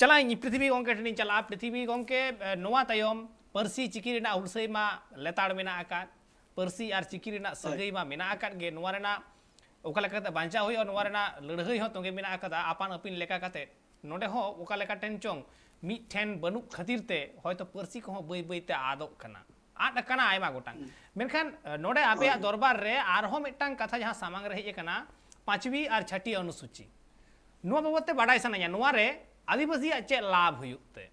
ᱪᱟᱞᱟᱜ ᱤᱧ ᱯᱨᱤᱛᱷᱤᱵᱤ ᱜᱚᱝᱠᱮ ᱴᱷᱮᱱᱤᱧ ᱪᱟᱞᱟᱜᱼᱟ ᱯᱨᱤᱛᱷᱤᱵᱤ ᱜᱚᱝᱠᱮ ᱱᱚᱣᱟ ᱛᱟᱭᱚᱢ ᱯᱟᱹᱨᱥᱤ ᱪᱤᱠᱤ ᱨᱮᱱᱟᱜ ᱦᱩᱞᱥᱟᱹᱭ ᱢᱟ ᱞᱮᱛᱟᱲ ᱢᱮᱱᱟᱜ ᱟᱠᱟᱫ ᱯᱟᱹᱨᱥᱤ ᱟᱨ ᱪᱤᱠᱤ ᱨᱮᱱᱟᱜ ᱥᱟᱹᱜᱟᱹᱭ ᱢᱟ ᱢᱮᱱᱟᱜ ᱟᱠᱟᱫ ᱜᱮ ᱱᱚᱣᱟ ᱨᱮᱱᱟᱜ ᱚᱠᱟ ᱞᱮᱠᱟᱛᱮ ᱵᱟᱧᱪᱟᱣ ᱦᱩᱭᱩᱜᱼᱟ ᱱᱚᱣᱟ ᱨᱮᱱᱟᱜ ᱞᱟᱹᱲᱦᱟᱹᱭ ᱦᱚᱸ ᱛᱚᱸᱜᱮ ᱢᱮᱱᱟᱜ ᱟᱠᱟᱫᱟ ᱟᱯᱟᱱ ᱟᱹᱯᱤᱱ ᱞᱮᱠᱟ ᱠᱟᱛᱮ ᱱᱚᱰᱮ ᱦᱚᱸ ᱚᱠᱟ ᱞᱮᱠᱟ ᱴᱷᱮᱱ ᱪᱚᱝ ᱢᱤᱫᱴᱷᱮᱱ ᱵᱟᱹᱱᱩᱜ ᱠᱷᱟᱹᱛᱤᱨ ᱛᱮ ᱦᱚᱭᱛᱚ ᱯᱟᱹᱨᱥᱤ ᱠᱚᱦᱚᱸ ᱵᱟᱹᱭ ᱵᱟᱹᱭᱛᱮ ᱟᱫᱚᱜ ᱠᱟᱱᱟ ᱟᱫ ᱟᱠᱟᱱᱟ ᱟᱭᱢᱟ ᱜᱚᱴᱟᱝ ᱢᱮᱱᱠᱷᱟन ᱱᱚᱰᱮ ᱟᱯᱮᱭᱟᱜ ᱫᱚᱨᱵᱟᱨ ᱨᱮ ᱟᱨᱦᱚᱸ ᱢᱤᱫᱴᱟᱝ ᱠᱟᱛᱷᱟ ᱡᱟᱦᱟᱸ ᱥᱟᱢᱟᱝ ᱨᱮ ᱦᱮᱡ ᱟᱠᱟᱱᱟ 5वीं और 6ठी अनुसूची ᱱᱚᱣᱟ ᱵᱟᱵᱚᱫ ᱛᱮ ᱵᱟᱰᱟᱭ ᱥᱟᱱᱟᱧᱟ ᱱᱚᱣᱟ ᱨᱮ ᱟᱹᱫᱤᱵᱟᱹᱥᱤᱭᱟᱜ ᱪᱮᱫ ᱞᱟᱵᱷ ᱦᱩᱭᱩᱜ ᱛᱮ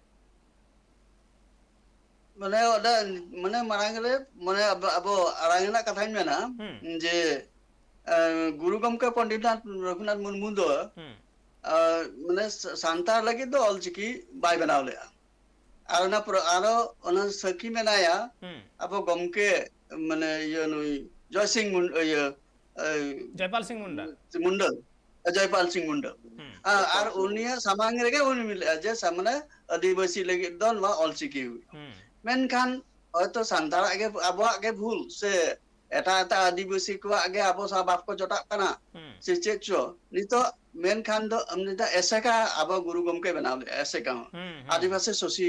ᱢᱟᱱᱮ ᱚᱸᱰᱮ ᱢᱟᱱᱮ ᱢᱟᱲᱟᱝ ᱨᱮ ᱢᱟᱱᱮ ᱟᱵᱚ ᱟᱲᱟᱝ ᱨᱮᱱᱟᱜ ᱠᱟᱛᱷᱟᱧ ᱢᱮᱱᱟ ᱡᱮ ᱜᱩᱨᱩ ᱜᱚᱢᱠᱮ ᱯᱚᱱᱰᱤᱛ ᱨᱚᱜᱷᱩᱱᱟᱛᱷ ᱢᱩᱨᱢᱩ ᱫᱚ ᱢᱟᱱᱮ ᱥᱟᱱᱛᱟᱲ ᱞᱟᱹᱜᱤᱫ ᱫᱚ ᱚᱞᱪᱤᱠᱤ ᱵᱟᱭ ᱵᱮᱱᱟᱣ ᱞᱮᱫᱼᱟ ᱟᱨ ᱟᱨᱚ ᱚᱱᱟ ᱥᱟᱹᱠᱷᱤ ᱢᱮᱱᱟᱭᱟ ᱟᱵᱚ ᱜᱚᱢᱠᱮ ᱢᱟᱱᱮ ᱤᱭᱟᱹ ᱱᱩᱭ ᱡᱚᱭ ᱥᱤᱝ ᱤᱭᱟᱹ जयपाल सिंह मुंडा मुंडल जयपाल सिंह मुंडल আর উনিয়া সামাং রেগে উনি মিলে যে সামনে আদিবাসী লাগি দ নয়া অলচিকি মেনখান হয়তো সান্তাড় আগে আবহাওয়া আগে ভুল সে এটা এটা আদিবাসী কো আগে আবো সব বাপ কো জটা কানা সে চেচো নিতো মেনখান দ আমনিটা এসেকা আবো গুরু গমকে বানাও এসেকা আদিবাসী সোসি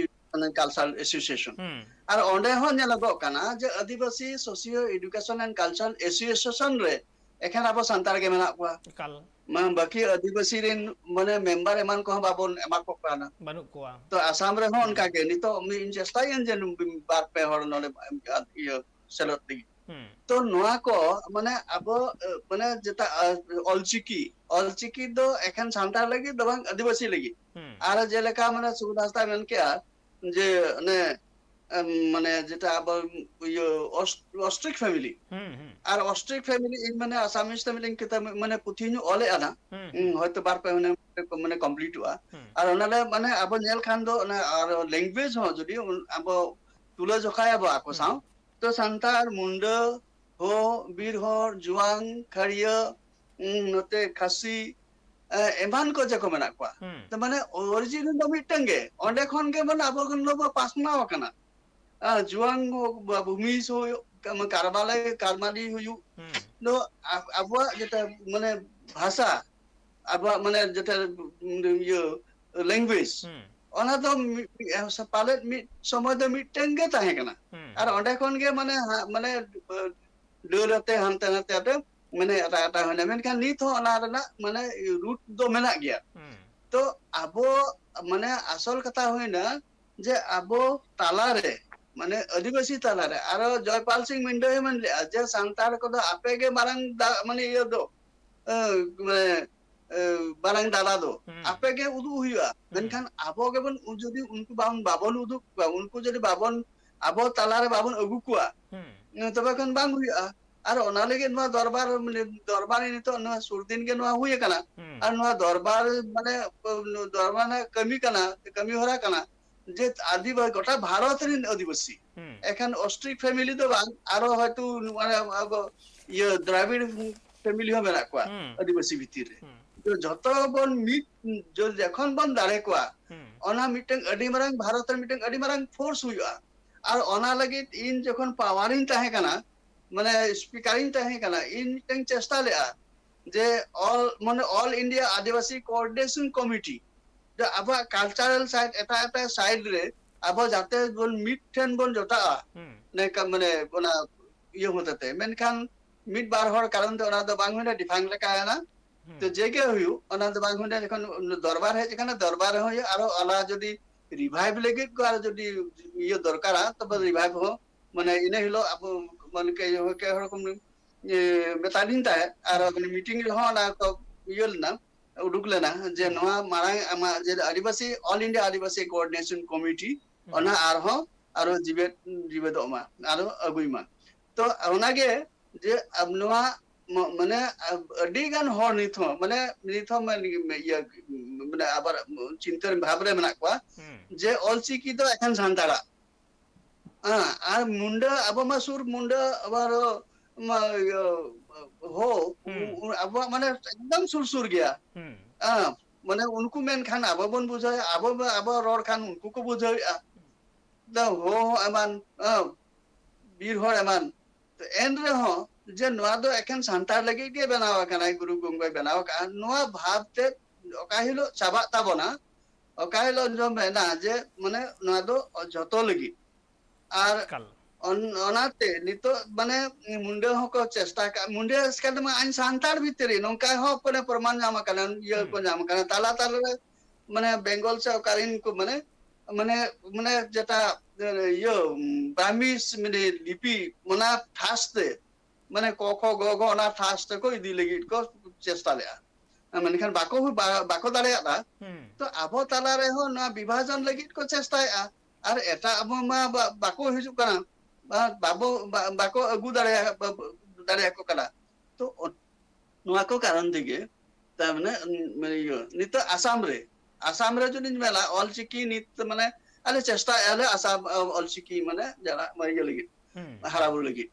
কালচারাল এসোসিয়েশন আর অন্ডে হ নেলাগো কানা যে Adivasi socio education and cultural association রে এখানে আবো সান্তাড় গে মেনা কোয়া কাল बाकी आदिवासी रेन माने मेंबर एमान को बाबन एमा को काना बानुक कोआ तो आसाम रे होन का के नितो मी चेष्टायन जे बार पे हर नले इयो सेलत दी तो नोआ को माने अब माने जेता अलचिकी दो एखन सांतार लगी दबां आदिवासी लगी आर जेलेका माने सुदास्ता मेन के जे ने মানে যেটা আবার অস্ট্রিক ফ্যামিলি আর অস্ট্রিক ফ্যামিলি ইন মানে আসামিস ফ্যামিলি কিতা মানে পুথিনু অলে আনা হয়তো বার পে মানে কমপ্লিট হুয়া আর ওনালে মানে আবো নেল খান দো আর ল্যাঙ্গুয়েজ হ যদি আবো তুলে জখায় আবো আকো সাও তো সান্তার মুন্ডা হো বীর হর জুয়াং খাড়িয়া নতে খাসি এমান को जको मेना को तो माने ओरिजिनल दो मिटंग गे ओंडे खन गे माने आबो गन लो पासना वकना जुआंग भूमि सो कारबाले कारमाली हुयु नो आबो जेटा माने भाषा आबो माने जेटा यो लैंग्वेज ओना तो पाले समय दो मिटंग गे ताहे कना और ओंडे खन गे माने माने डोरते हनते नते माने राटा होने मेनखान नित हो ओना रना माने रूट दो मेना गया तो आबो माने आसल कथा होइना जे आबो ताला रे माने आदिवासी ताला रे आरो जयपाल सिंह मिंडो मन जे सांतार को दो आपे गे मारंग माने यो दो माने बारंग दादा दो आपे गे उदु हुआ मेनखान आबो गे बन जदी उनको बाबन उदु उनको जदी बाबन आबो ताला रे बाबन अगु कुआ तबे खन बांग हुआ আর ওনা লাগে নয়া দরবার মানে দরবারে নিতো নয়া সুরদিন গে নয়া হুয়ে কানা আর নয়া দরবার মানে দরবারে কমি কানা কমি হরা কানা যে আদিবাসী গোটা ভারত রিন আদিবাসী এখন অস্ট্রিক ফ্যামিলি তো বাং আরো হয়তো মানে ইয়ে দ্রাবিড় ফ্যামিলি হবে না কোয়া আদিবাসী ভিতরে তো যত বন মিট যখন বন দাঁড়ে কোয়া ওনা মিটিং আডি মারাং ভারতের মিটিং আডি মারাং ফোর্স হুইয়া আর ওনা লাগে ইন যখন পাওয়ারিং তাহে কানা মানে স্পিকারিং তাহে কানা ইন মিটিং চেষ্টা লেয়া যে অল ইন্ডিয়া আদিবাসী কোঅর্ডিনেশন কমিটি যে আবা কালচারাল সাইড এটা এটা সাইড রে আবা যাতে বল মিট ঠেন বল জটা নে মানে ওনা ইয়ে হতেতে মেনখান মিট বার হওয়ার কারণ তো ওনা তো বাংলা ডিফাইন লেখা না তো জেগে হইউ ওনা তো বাংলা যখন দরবার হয় যেখানে দরবার হয় আর ওলা যদি রিভাইভ লেগে আর যদি ইয়ে দরকার তবে রিভাইভ হো মানে ইনে হলো আবো মানে কে রকম বেতাদিন তাই আর মিটিং হ না তো ইয়ে না उडुक लेना जे नवा मारांग आमा जे आदिवासी ऑल इंडिया आदिवासी कोऑर्डिनेशन कमिटी ओना आरहो आरो जीवेद ओमा आरो अगुइमा तो ओनागे जे अब नवा माने अडी गान हर निथो माने माने आबार चिंतन भाबरे मना कोआ जे ऑलचिकी तो एखन सांताड़ा আর মুন্ডা আবমা সুর মুন্ডা আবার हो अब माने एकदम सुर गया माने उनको मेन खान अब बन बुझाय अब रोड खान उनको को बुझाय द हो एमान बीर हो एमान तो एन रे हो जे नवा दो एखन सांतार लगे के बनावा कनाय गुरु गंगय बनावा का नवा भावते oka hilo cabak tabona oka hilo jo mena je mane noa do joto lagi ar kal onate nito mane munde hoko chesta munde sekali ma ain santar bhitri nongka ho pone perman nyama kana ye ko nyama kana tala tala mane bengal se okarin ko mane mane mane jeta yo bamis mane lipi mona faste mane ko ko go ona faste ko idi lagi ko chesta le menkan bako dare ada to abo tala re ho na বিভাজন lagi ko chesta ar eta abo ma bako hijuk kana bako agu dare ko kana to noa ko karon dige ta mane yo nito asam re jodi mela all chiki nit mane ale chesta ale asam all chiki mane jara mari lagi harabur lagi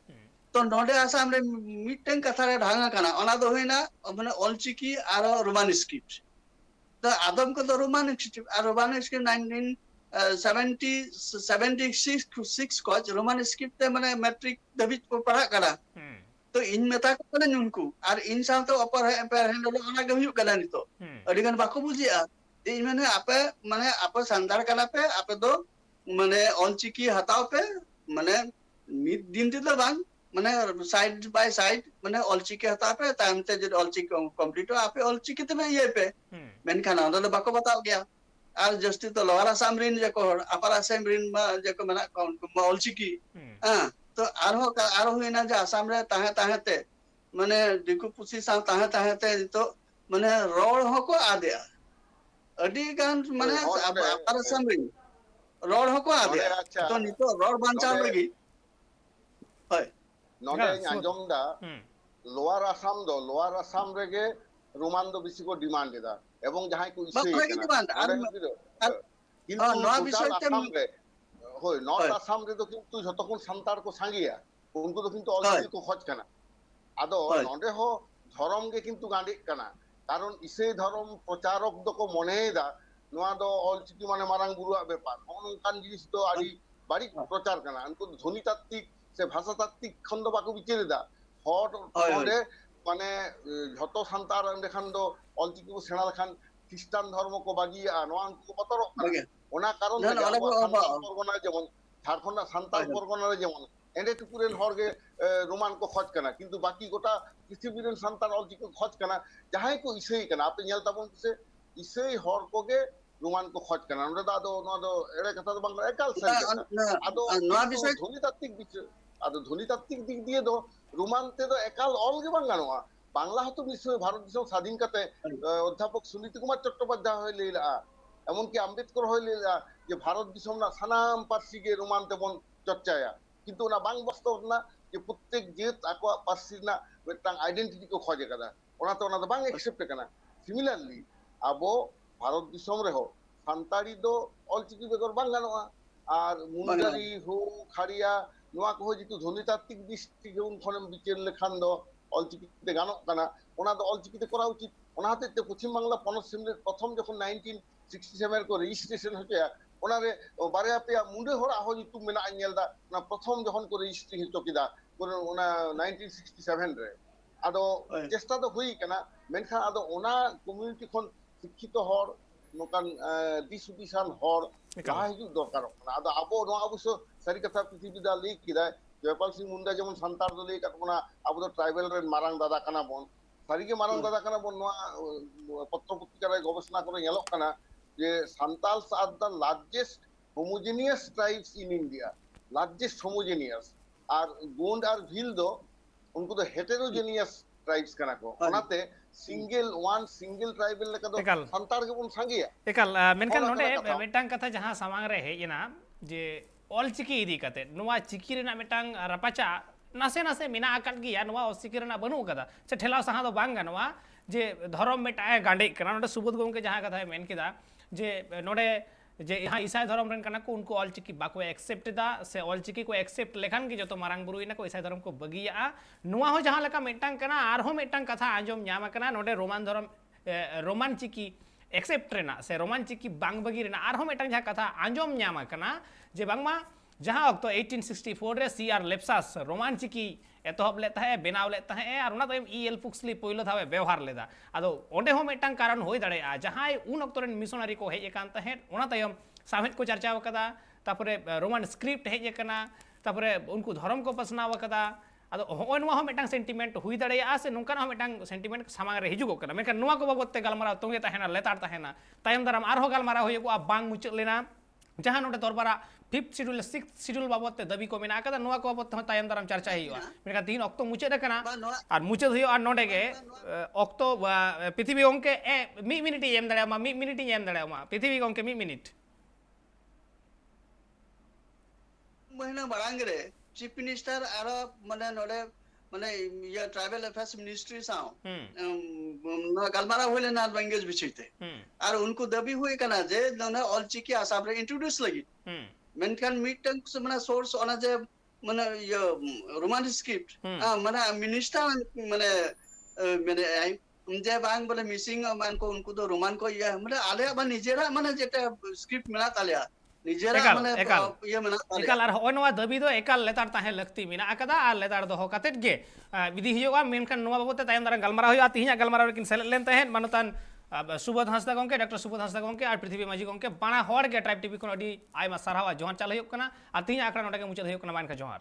तो नोडे आसाम रे mitten कथा रे ढांगा कना ओना दो होइना माने ऑल चिकी आर रोमान स्क्रिप्ट तो आदम को तो रोमान स्क्रिप्ट आर रोमान स्क्रिप्ट 1976 को रोमान स्क्रिप्ट ते माने मैट्रिक दबित को पढ़ा करा तो इन मेता को कने उनको आर इन साम तो अपर हैंडल ओना के हुयु कला नितो अडिगन बाको बुजिया इन माने आपे संदार कला पे आपे दो माने ऑल चिकी हटाओ पे माने मिड दिन ते बांग মানে সাইড বাই সাইড মানে অলচিকি হতা पे टाइम ते जब অলচিকি कंप्लीट हो आपे অলচিকি ते में ये पे मेनखान ओंदो बाको बताओ गया आर जस्ती तो लोअर आसाम रिन जेको अपर आसाम रिन मा जेको मना অলচিকি हां तो आरो होइना जे आसाम रे ताहे ते माने दिकु पुसी सा ताहे ते तो माने रोड हको आदे अडी गान माने अपर आसाम रिन रोड हको आदे तो नितो रोड बांचाव लगी হয় नोडे आंजम दा लोअर आसाम रेगे रोमान दो बिसी को डिमांड दा एवं जहां को इसे किंतु नॉर्थ आसाम रे होय नॉर्थ आसाम रे तो किंतु जतकोन संतार को सांगिया उनको तो किंतु ऑलरेडी को खोज कना आदो नोडे हो धर्म के किंतु गांडी कना कारण इसे धर्म प्रचारक दो को मनेदा नोआ दो ऑलचिकी माने मारांग गुरुआ बेपार ओनकान जिनिस दो आडी बाड़ी प्रचार कना उनको ध्वनि तात्विक से भाषातात्विक खंड बाको बिचेरेदा हट ओंडे माने झतो संतार एंडेखान दो ऑलचिकी को सेना लखान ख्रिस्टान धर्म को बागिया नोआन को बतरो ओना कारण परगना जेमन झारखंड संताल परगना रे जेमन एंडे टुकुरेन हरगे रोमान को खोज कना किंतु बाकी गोटा पृथ्वीरेन संतान ऑलचिकी को खोज कना जहां को इसेई कना आपे नेल ताबन से इसेई हर कोगे रोमान को खोज कना ओंडे दादो नो एड़े कथा दो बांग्ला एकाल से आदो नोआ विषय ध्वनितात्विक विषय आदो ध्वनितात्विक दिक दिए दो रोमान ते दो एकाल ऑल गे बांगा नोआ बांग्ला हतो विश्व भारत दिसम स्वाधीन कते अध्यापक सुनीति कुमार चट्टोपाध्याय होय लेला एमन कि आम्बेडकर होय लेला जे भारत दिसम ना सानाम पार्सी गे रोमान ते बन चर्चाया किंतु ना बांग वास्तव ना जे प्रत्येक जेत आको पार्सी ना मिटांग आइडेंटिटी को खोजे कदा ओना तो बांग एक्सेप्ट कना सिमिलरली आबो भारत दिसम रे हो सांताड़ी दो ऑलचिकी बेगर बांग गानोआ आर मुंडारी हो खाड़िया नोआ को जितु ध्वनितात्विक दृष्टि के उन खनम बिचेर लेखान दो ऑलचिकी ते गानो कना ओना दो ऑलचिकी ते करा उचित ओना हते ते पश्चिम बांग्ला पनस सिमले प्रथम जखन 1967 को रजिस्ट्रेशन होया ओना रे बारे आपया मुंडे होरा हो जितु मेना आनेलदा ना प्रथम जखन को रजिस्ट्री हितो किदा ओना 1967 रे आदो चेष्टा तो हुई कना मेनखा आदो ओना कम्युनिटी खन शिक्षित हर नोकान दिसुदिसान हर कहा हिजु दरकार आदो आबो नो अवश्य सारी कथा पृथ्वी दा ली किदा जयपाल सिंह मुंडा जेमन संतार दो ली कतना आबो तो ट्राइबल रे मारांग दादा कना बन सारी के मारांग दादा कना बन नो पत्र पत्रिका रे गवेषणा करे नेलो कना जे Santals are the largest homogeneous tribes in India largest homogeneous are Gond are Bhil दो उनको तो हेटेरोजेनियस ट्राइब्स कना को ओनाते सिंगल ट्राइबल लेका दो संतार के बन सांगिया एकाल मेनखान नोडे मेटांग कथा जहां सामांग रे हेजना जे ऑलचिकी इदी कते नोआ चिकी रेना मेटांग रपाचा नासे नासे मेना आकाट गिया नोआ ऑलचिकी रेना बनु कदा से ठेलाव सहा दो बांग गानोआ जे धर्म मेटाए गांडे कना नोडे सुबोध गोमके जहां कथा मेन किदा जे नोडे जे यहाँ ईसाई धर्म रेन कना को उनको ऑलचिकी बाको एक्सेप्ट दा से ऑलचिकी को एक्सेप्ट लेखान की जो मारांग बुरुइना को ईसाई धर्म को बगिया नुआ हो जहां लका मेटांग कना आरहो मेटांग कथा आंजोम न्यामा कना नोडे रोमान धर्म रोमान चिकी एक्सेप्ट रेना से रोमान चिकी बांग बगी रेना आरहो मेटांग जहां कथा आंजोम न्यामा कना जे बांगमा जहां अक्तो 1864 रे सीआर लेप्सास रोमान चिकी एतहब ले ताहे बेनाव ले ताहे और उना तयम ईएल फुक्सली पहिलो धावे व्यवहार लेदा आदो ओंडे हो मिटांग कारण होय दाड़ेया जहां उन अक्तो रेन मिशनरी को हेज एकान ताहे उना तयम साहेद को चर्चा कदा तापरे रोमान स्क्रिप्ट हेज एकना तापरे उनको धर्म को पसनाव कदा आदो होय नवा हो मिटांग सेंटिमेंट हुई दाड़ेया से नोंकान हो मिटांग सेंटिमेंट सामांग रे हिजुगो कना मेनका नवा को बाबत ते गलमारा तोंगे ताहेना लेतार ताहेना तायम दाराम आरो गलमारा होय को आ बांग मुचत लेना जहां नोटे दरबारा 5th शेड्यूल 6th शेड्यूल बाबत ते दबी को मेना कदा नवा को बाबत ते तायम दाराम चर्चा हियो मेनका 3 अक्तो मुचत कना और मुचत हियो और नोडे के अक्तो पृथ्वी गंके मी मिनिट एम दाड़ेमा मी मिनिट एम दाड़ेमा पृथ्वी गंके मी मिनिट महीना बड़ांग रे चीफ मिनिस्टर आरो माने नोडे माने ये ट्राइबल अफेयर्स मिनिस्ट्री साव गलमारा होले ना लैंग्वेज बिछिते और उनको दबी हुई कना जे नने ऑल चिकी आसाब रे इंट्रोड्यूस लगी मेनखान मीटंग से माने सोर्स ओना जे माने ये रोमान स्क्रिप्ट माने मिनिस्टर माने माने जे बांग बोले मिसिंग मान को उनको तो रोमान को ये माने आले बा निजेरा माने जेटा स्क्रिप्ट मिला तालिया निजेरा माने ये मिला एकाल आर होय नवा दबी दो एकाल लेतार ताहे लगती मिना आकदा आर लेतार दो कतेट गे विधि हियोगा मेनखान नवा बाबते तायम दारा गलमारा होया तिहिया गलमारा किन सेलेट लेन ताहेन मानतान सुबोध हांसदा गंके डॉक्टर सुबोध हांसदा गंके और पृथ्वी माझी गंके बाणा हर के ट्राइब टीवी को अडी आयमा सारहावा जोहार चाल हुयो कना आ तिहिया आकड़ा नोटा के मुचद हुयो कना मान का जोहार।